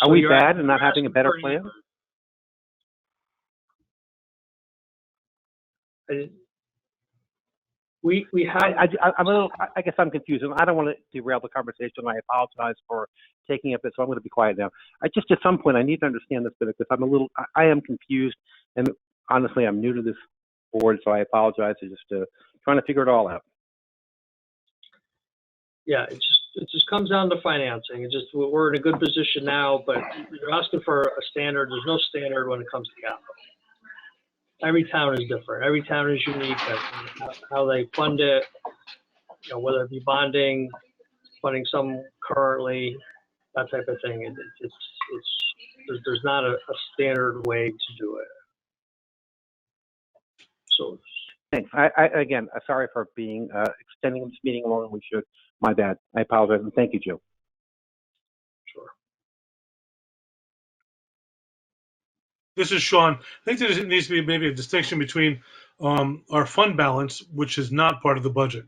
Are So we you're bad in not you're having a asking better for- plan? We have. I'm a little. I guess I'm confused, and I don't want to derail the conversation. I apologize for taking up this, so I'm going to be quiet now. At some point, I need to understand this better, because I'm a little. I am confused, and honestly, I'm new to this board, so I apologize. I'm just trying to figure it all out. Yeah, it just comes down to financing. We're in a good position now, but you're asking for a standard. There's no standard when it comes to capital. Every town is different. Every town is unique. How they fund it, whether it be bonding, funding some currently, that type of thing. There's not a standard way to do it. So Thanks. Again, sorry for being extending this meeting longer than we should. My bad. I apologize, and thank you, Joe. sure. This is Sean. I think there needs to be maybe a distinction between our fund balance, which is not part of the budget,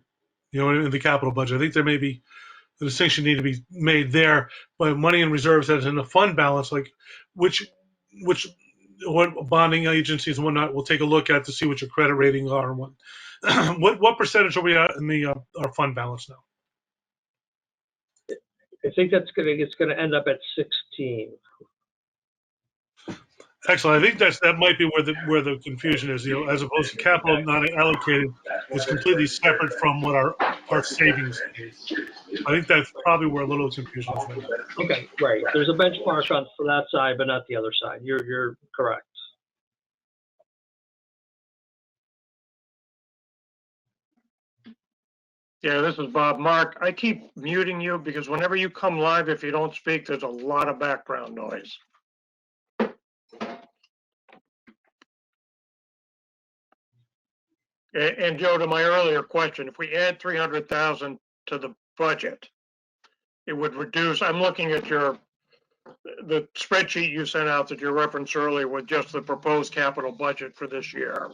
in the capital budget. I think there may be a distinction need to be made there, but money in reserves that's in the fund balance, like which what bonding agencies and whatnot will take a look at to see what your credit ratings are and what percentage are we at in the our fund balance now? I think it's gonna end up at 16. Excellent. I think that might be where the confusion is. As opposed to capital not allocated is completely separate from what our savings is. I think that's probably where a little confusion is right now. Okay, right. There's a benchmark for that side, but not the other side. You're correct. Yeah, this is Bob. Mark, I keep muting you because whenever you come live, if you don't speak, there's a lot of background noise. And Joe, to my earlier question, if we add 300,000 to the budget, it would reduce, I'm looking at the spreadsheet you sent out that you referenced earlier with just the proposed capital budget for this year.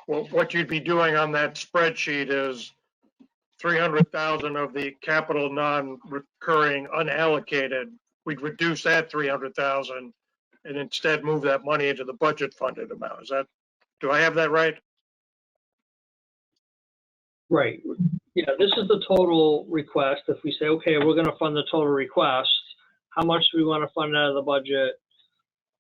Well, what you'd be doing on that spreadsheet is 300,000 of the capital non-recurring unallocated. We'd reduce that 300,000 and instead move that money into the budget funded amount. Do I have that right? Right. Yeah, this is the total request. If we say, okay, we're going to fund the total request, how much do we want to fund out of the budget?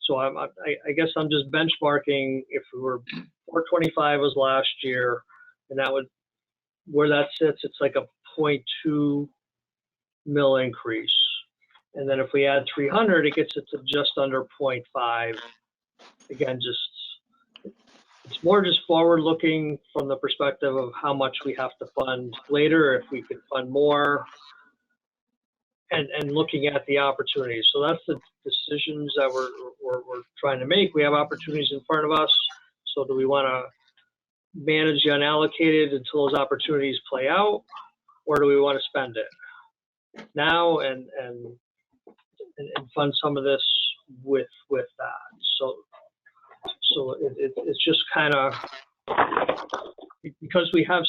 So I guess I'm just benchmarking. If we were 425 was last year, and that would, where that sits, it's like a 0.2 mil increase. And then if we add 300, it gets it to just under 0.5. Again, it's more just forward looking from the perspective of how much we have to fund later, if we could fund more, and looking at the opportunities. So that's the decisions that we're trying to make. We have opportunities in front of us. So do we want to manage the unallocated until those opportunities play out, or do we want to spend it now and fund some of this with that? So it's just kind of, because we have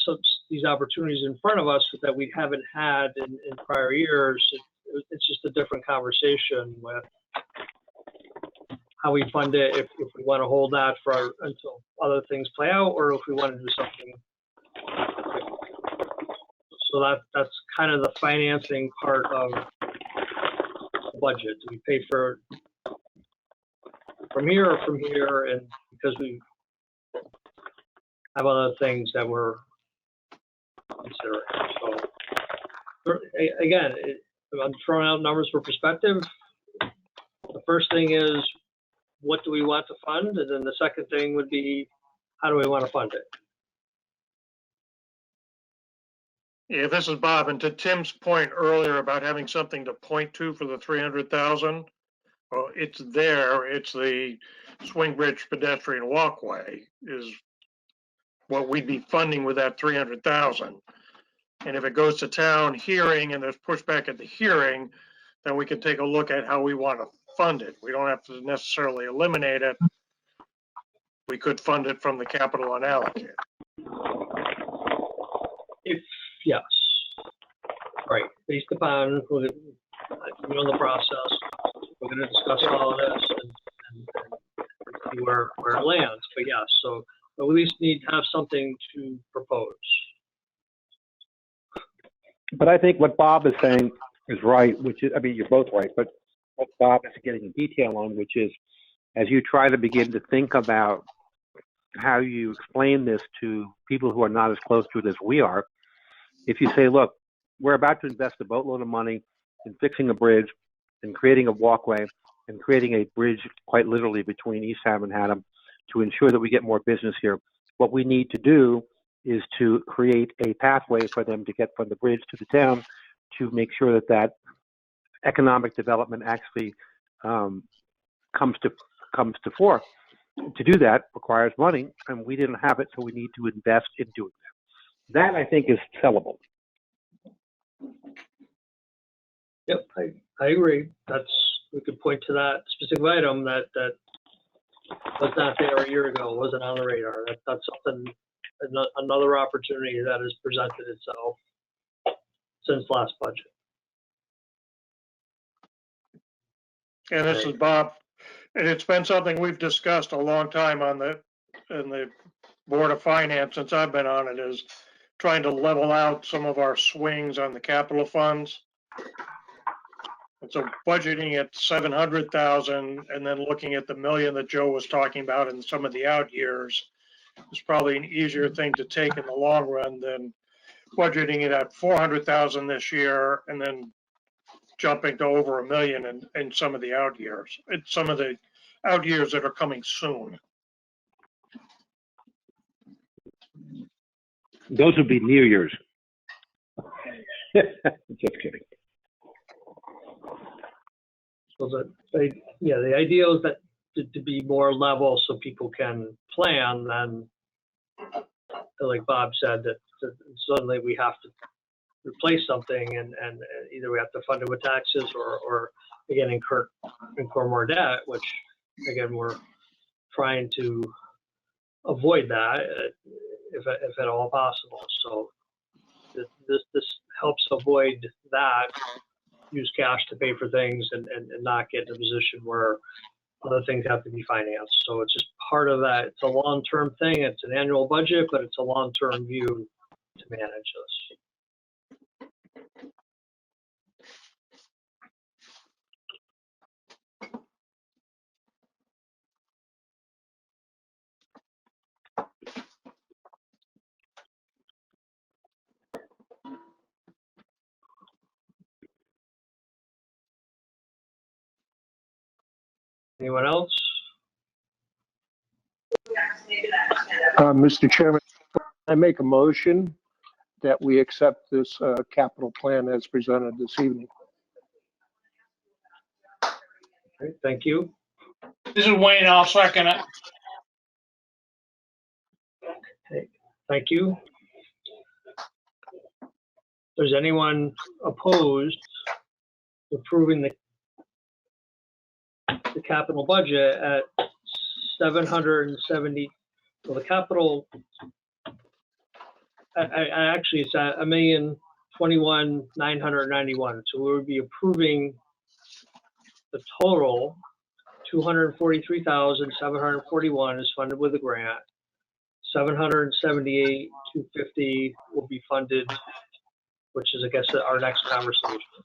these opportunities in front of us that we haven't had in prior years. It's just a different conversation with how we fund it, if we want to hold that until other things play out, or if we want to do something. So that's kind of the financing part of the budget. Do we pay for from here or from here? And because we have other things that we're considering. So again, I'm throwing out numbers for perspective. The first thing is, what do we want to fund? And then the second thing would be, how do we want to fund it? Yeah, this is Bob. And to Tim's point earlier about having something to point to for the 300,000, well, it's there. It's the swing bridge pedestrian walkway is what we'd be funding with that 300,000. And if it goes to town hearing and there's pushback at the hearing, then we can take a look at how we want to fund it. We don't have to necessarily eliminate it. We could fund it from the capital unallocated. If, yes. Right, based upon, you know, the process, we're gonna discuss all of this and see where it lands, but yes, so at least need to have something to propose. But I think what Bob is saying is right, which is, I mean, you're both right, but what Bob is getting detail on, which is, as you try to begin to think about how you explain this to people who are not as close to it as we are, if you say, look, we're about to invest a boatload of money in fixing a bridge and creating a walkway and creating a bridge quite literally between Eastham and Haddam to ensure that we get more business here. What we need to do is to create a pathway for them to get from the bridge to the town to make sure that that economic development actually comes to forth. To do that requires money, and we didn't have it, so we need to invest in doing that. That, I think, is sellable. Yep, I agree. We could point to that specific item that was not there a year ago, wasn't on the radar. That's something, another opportunity that has presented itself since last budget. And this is Bob, and it's been something we've discussed a long time in the Board of Finance since I've been on it, is trying to level out some of our swings on the capital funds. And so budgeting at 700,000 and then looking at the million that Joe was talking about in some of the out years is probably an easier thing to take in the long run than budgeting it at 400,000 this year and then jumping to over $1 million in some of the out years. It's some of the out years that are coming soon. Those would be near years. Just kidding. So the idea is that to be more level so people can plan, then like Bob said, that suddenly we have to replace something and either we have to fund it with taxes or again incur more debt, which again we're trying to avoid that if at all possible. So this helps avoid that, use cash to pay for things and not get in a position where other things have to be financed. So it's just part of that. It's a long-term thing. It's an annual budget, but it's a long-term view to manage this. Anyone else? Mr. Chairman, I make a motion that we accept this capital plan as presented this evening. Okay, thank you. This is Wayne. I'll second it. Okay, thank you. Does anyone opposed to approving the capital budget at 770? Well, the capital, I actually it's at $1,021,991. So we would be approving the total. 243,741 is funded with a grant. 778,250 will be funded, which is, I guess, our next conversation.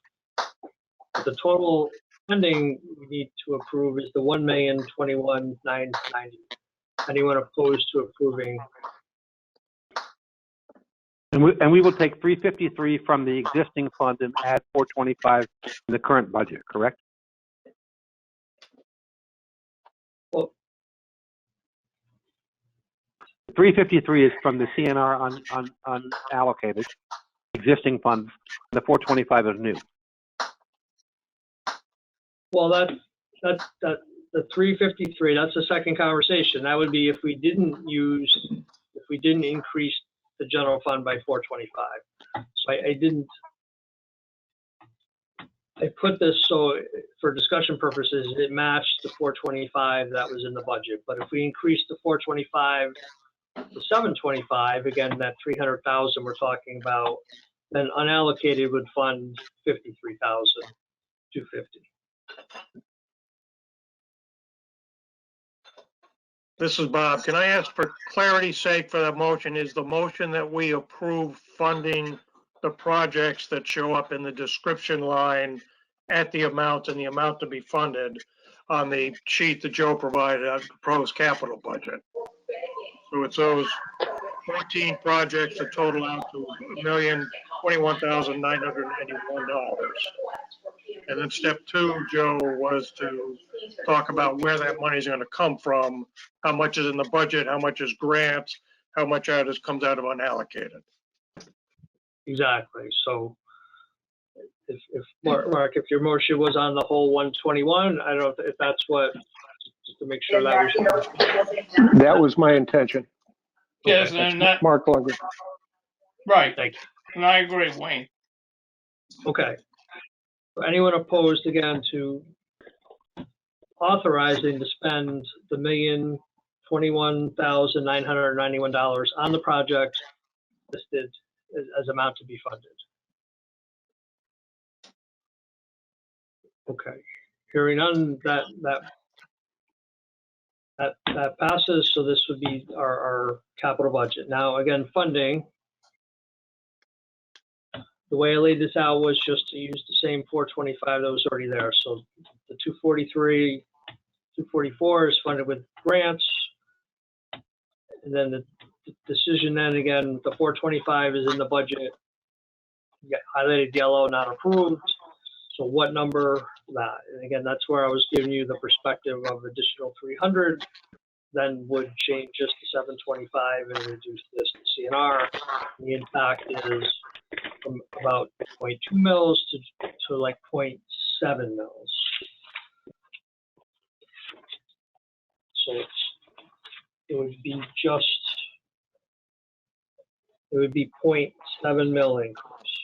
The total funding we need to approve is the $1,021,990. Anyone opposed to approving? And we will take 353 from the existing fund and add 425 in the current budget, correct? Well, 353 is from the CNR unallocated existing funds. The 425 is new. well, the 353. That's the second conversation. That would be if we didn't use, if we didn't increase the general fund by 425. So I put this so for discussion purposes, it matched the 425 that was in the budget. But if we increase the 425 to 725, again, that 300,000 we're talking about, then unallocated would fund 53,250. This is Bob. Can I ask for clarity's sake for the motion, is the motion that we approve funding the projects that show up in the description line at the amount and the amount to be funded on the sheet that Joe provided on proposed capital budget? So it's those 14 projects that total out to $1,021,991. And then step two, Joe, was to talk about where that money is going to come from, how much is in the budget, how much is grants, how much comes out of unallocated. Exactly. So if Mark, if your motion was on the whole 121, I don't know if that's what, just to make sure that was. That was my intention. Yes, Okay. and that, Mark Lundgren. right, Thank you. and I agree, Wayne. Okay. So anyone opposed again to authorizing to spend the $1,021,991 on the project listed as amount to be funded? Okay. Hearing none, that passes. So this would be our capital budget. Now, again, funding. The way I laid this out was just to use the same 425 that was already there. So the 243, 244 is funded with grants. And then the decision then again, the 425 is in the budget. You got highlighted yellow, not approved. So what number that? And again, that's where I was giving you the perspective of additional 300, then would change just to 725 and reduce this to CNR. The impact is from about 0.2 mils to like 0.7 mils. So it would be 0.7 mil increase,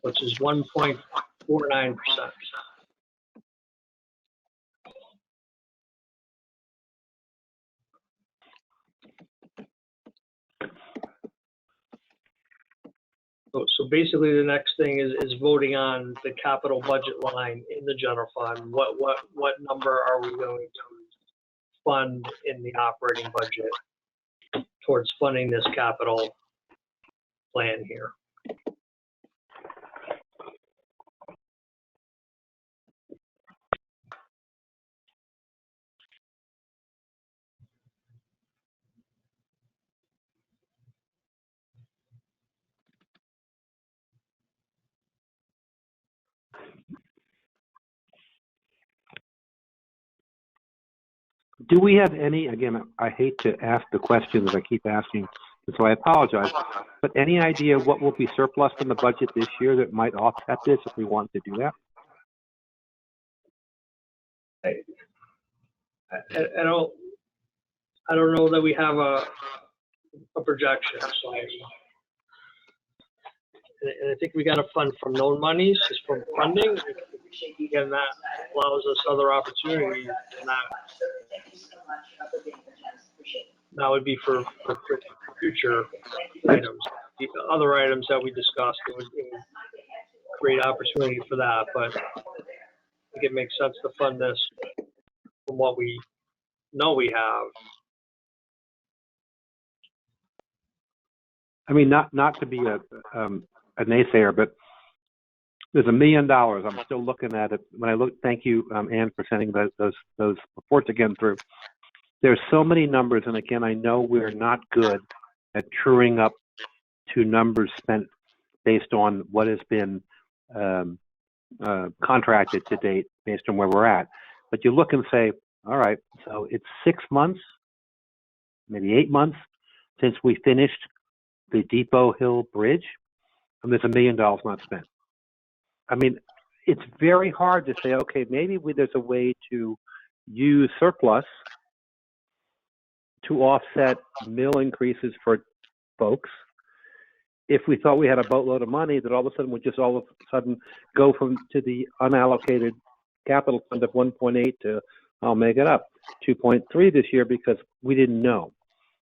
which is 1.49%. So basically, the next thing is voting on the capital budget line in the general fund. What number are we going to fund in the operating budget towards funding this capital plan here? Do we have any, again, I hate to ask the questions I keep asking, so I apologize, but any idea what will be surplus in the budget this year that might offset this if we want to do that? I don't know that we have a projection. So and I think we got to fund from known monies, just from funding. Again, that allows us other opportunities, and that would be for future items. The other items that we discussed, it would create opportunity for that, but I think it makes sense to fund this from what we know we have. I mean, not to be a naysayer, but there's $1 million. I'm still looking at it. When I look, thank you, Ann, for sending those reports again through. There's so many numbers, and again, I know we're not good at truing up to numbers spent based on what has been contracted to date, based on where we're at. But you look and say, all right, so it's 6 months, maybe 8 months since we finished the Depot Hill Bridge, and there's $1 million not spent. I mean, it's very hard to say, okay, maybe there's a way to use surplus to offset mill increases for folks. If we thought we had a boatload of money, that all of a sudden would just all of a sudden go to the unallocated capital fund of 1.8 to, I'll make it up, 2.3 this year because we didn't know.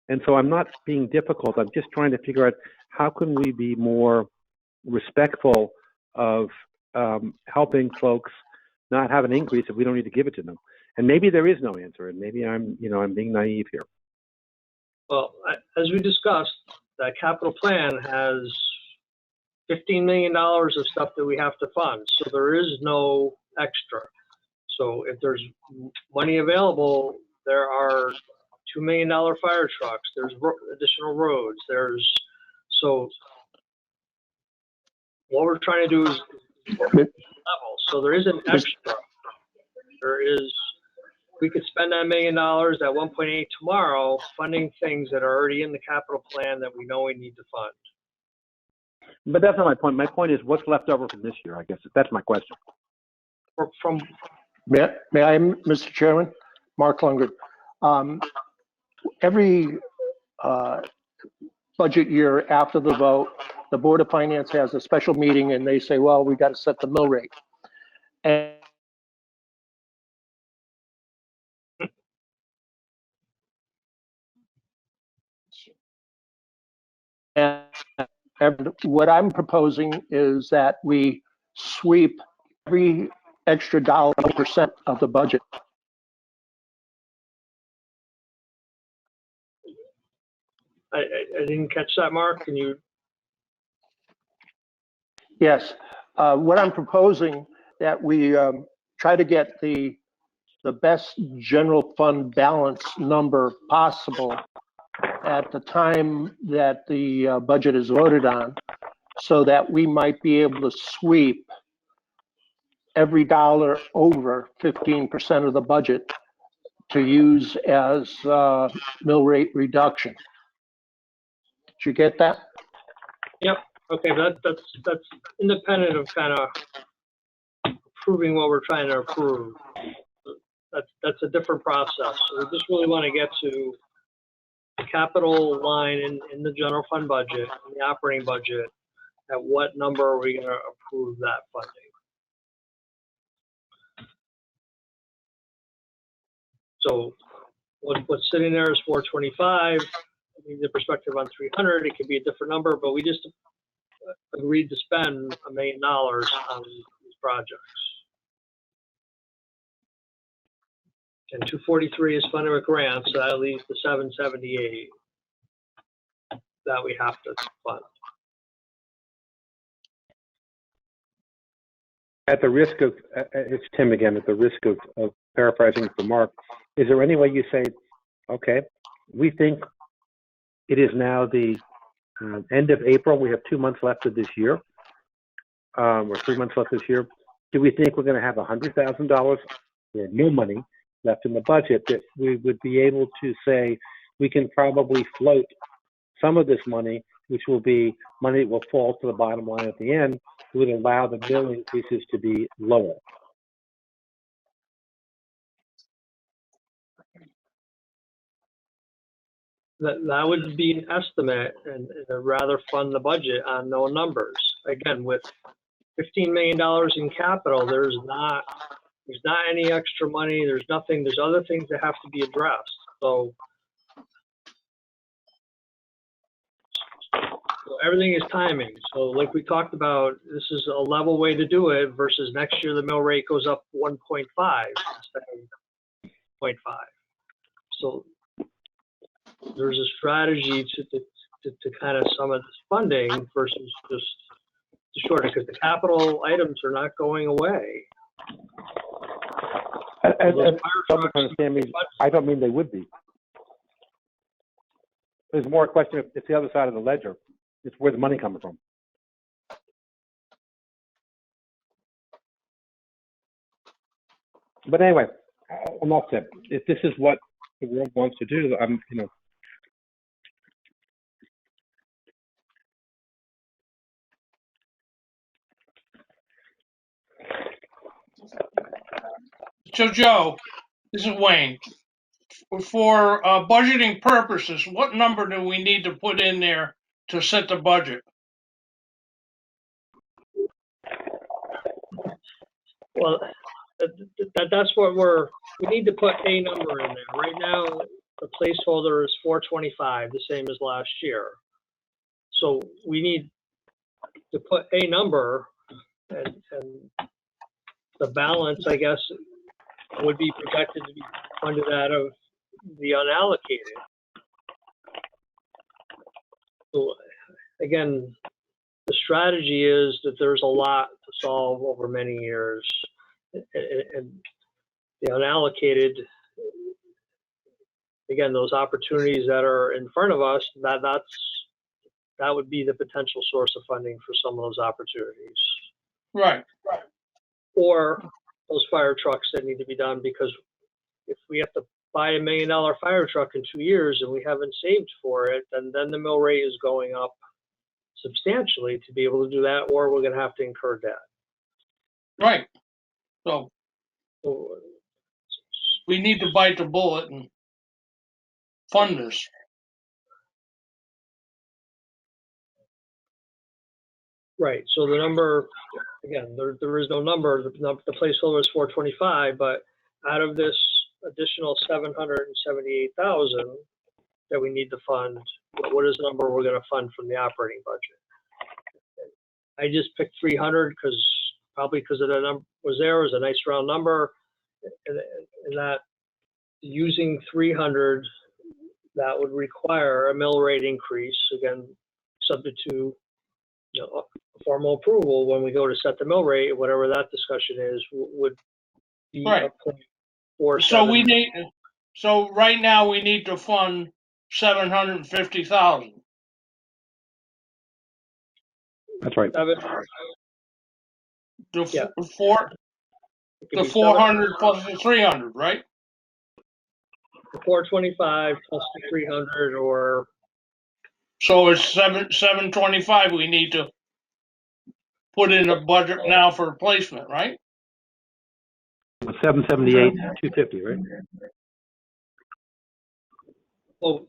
And so I'm not being difficult. I'm just trying to figure out how can we be more respectful of helping folks not have an increase if we don't need to give it to them. And maybe there is no answer, and maybe I'm being naive here. Well, as we discussed, that capital plan has $15 million of stuff that we have to fund, so there is no extra. So if there's money available, there are $2 million fire trucks, there's additional roads, so what we're trying to do is level. So there isn't extra. We could spend that $1 million at 1.8 tomorrow funding things that are already in the capital plan that we know we need to fund. But that's not my point. My point is what's left over from this year, I guess. That's my question. May I, Mr. Chairman? Mark Lundgren. Every budget year after the vote, the Board of Finance has a special meeting and they say, well, we got to set the mill rate. And what I'm proposing is that we sweep every extra dollar, % of the budget. I didn't catch that, Mark. Can you? Yes. What I'm proposing that we try to get the best general fund balance number possible at the time that the budget is voted on, so that we might be able to sweep every dollar over 15% of the budget to use as mill rate reduction. Did you get that? Yep. Okay, that's independent of kind of approving what we're trying to approve. That's a different process. So we just really want to get to the capital line in the general fund budget, in the operating budget. At what number are we going to approve that funding? So what's sitting there is 425. The perspective on 300, it could be a different number, but we just agreed to spend $1 million on these projects. And 243 is funded with grants, so that leaves the 778 that we have to fund. At the risk of, it's Tim again, at the risk of paraphrasing for Mark, is there any way you say, okay, we think it is now the end of April, we have 2 months left of this year, or 3 months left this year. Do we think we're going to have $100,000 or no money left in the budget that we would be able to say we can probably float some of this money, which will be money that will fall to the bottom line at the end, would allow the mill increases to be lower? That would be an estimate, and I'd rather fund the budget on no numbers. Again, with $15 million in capital, there's not any extra money. There's nothing. There's other things that have to be addressed. So everything is timing. So like we talked about, this is a level way to do it versus next year the mill rate goes up 1.5 instead of 0.5. So there's a strategy to kind of some of this funding versus just to short it, because the capital items are not going away. I don't mean they would be. There's more a question of it's the other side of the ledger. It's where the money coming from. But anyway, I'm off that. If this is what the world wants to do, So Joe, this is Wayne. for budgeting purposes, what number do we need to put in there to set the budget? Well, that's what we need to put a number in there. Right now, the placeholder is 425, the same as last year. So we need to put a number, and the balance, I guess, would be projected to be funded out of the unallocated. So again, the strategy is that there's a lot to solve over many years, and the unallocated, again, those opportunities that are in front of us, that would be the potential source of funding for some of those opportunities. Right. Or those fire trucks that need to be done, because if we have to buy $1 million fire truck in 2 years and we haven't saved for it, then the mill rate is going up substantially to be able to do that, or we're going to have to incur debt. Right. So we need to bite the bullet and fund this. Right. So the number, again, there is no number. The placeholder is 425, but out of this additional 778,000 that we need to fund, what is the number we're going to fund from the operating budget? I just picked 300 probably because of the number was there. It was a nice round number, and that using 300, that would require a mill rate increase, again, subject to formal approval when we go to set the mill rate, whatever that discussion is, would be right. a 0.47. So right now we need to fund 750,000. That's right. The 400 plus the 300, right? The 425 plus the 300, or so it's 725 we need to put in the budget now for replacement, right? 778, 250, right? Well,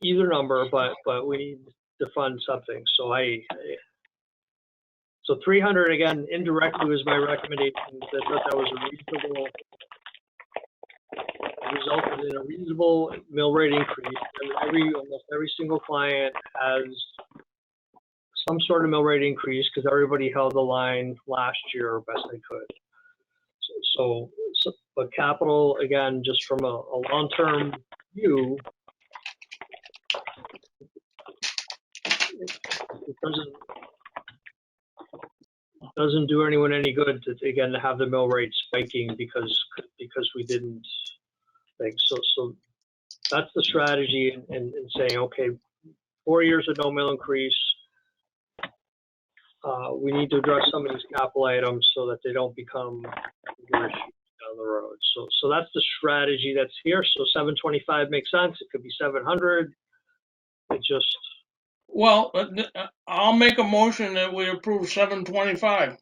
either number, but we need to fund something. So 300 again indirectly was my recommendation. That was a reasonable, resulted in a reasonable mill rate increase. And almost every single client has some sort of mill rate increase because everybody held the line last year best they could. But capital, again, just from a long-term view, it doesn't do anyone any good to have the mill rate spiking because we didn't think so. That's the strategy in saying, okay, 4 years of no mill increase. We need to address some of these capital items so that they don't become bigger issues down the road. So that's the strategy that's here. So 725 makes sense. It could be 700. It just. Well, I'll make a motion that we approve 725.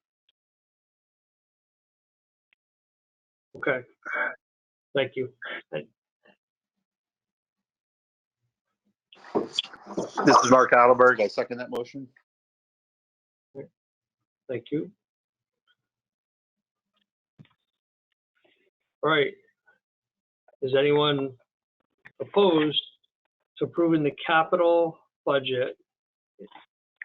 Okay. Thank you. This is Mark Heidelberg. I second that motion. Thank you. All right. Is anyone opposed to approving the capital budget,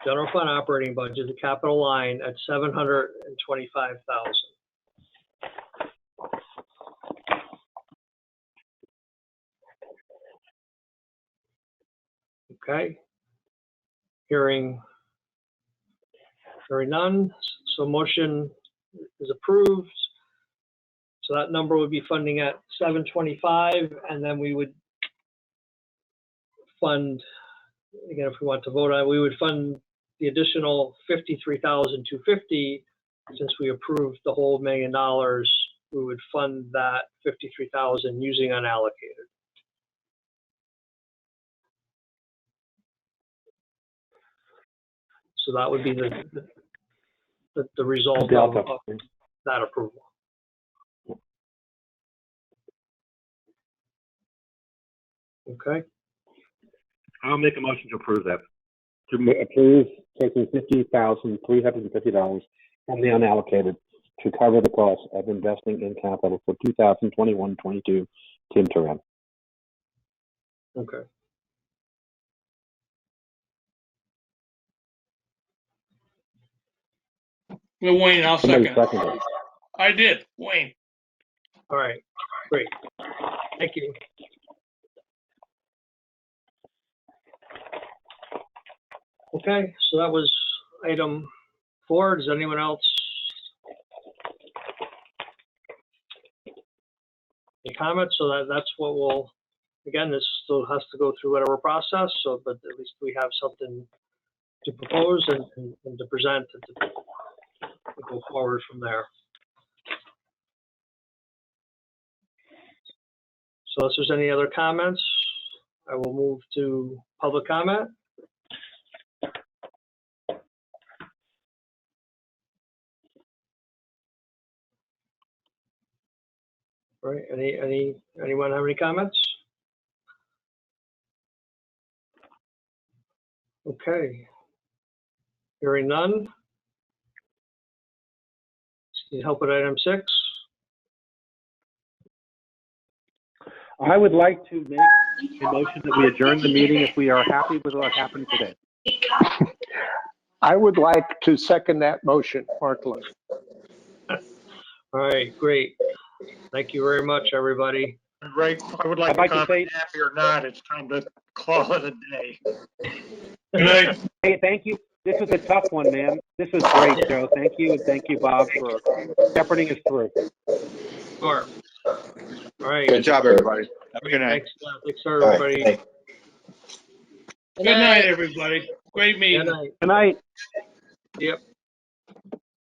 general fund operating budget, the capital line at 725,000? Okay. Hearing none, so motion is approved. So that number would be funding at 725, and then we would fund, again, if we want to vote on it, we would fund the additional 53,250. Since we approved the whole $1 million, we would fund that 53,000 using unallocated. So that would be the result of that approval. Okay, I'll make a motion to approve that. To approve taking $50,350 from the unallocated to cover the cost of investing in capital for 2021-22 Tim Turan. okay. Well, Wayne, I'll Somebody second it. second it. I did, Wayne. All right, great. Thank you. Okay, so that was item 4. Does anyone else? Any comments? So that's what we'll, again, this still has to go through whatever process, so, but at least we have something to propose and to present and to go forward from there. So if there's any other comments, I will move to public comment. All right, anyone have any comments? Okay. Hearing none. Need help with item 6? I would like to make a motion that we adjourn the meeting if we are happy with what happened today. I would like to second that motion, Mark Lund. All right, great. Thank you very much, everybody. Right, I would like I'd like to to comment, say- happy or not, it's time to call it a day. Good night. Hey, thank you. This was a tough one, man. This was great, Joe. Thank you, and thank you, Bob, for shepherding us through. Sure. All right. Good job, everybody. Have a good night. Thanks, everybody. All right, Good night, everybody. Great meeting. Good night. Good night. Yep.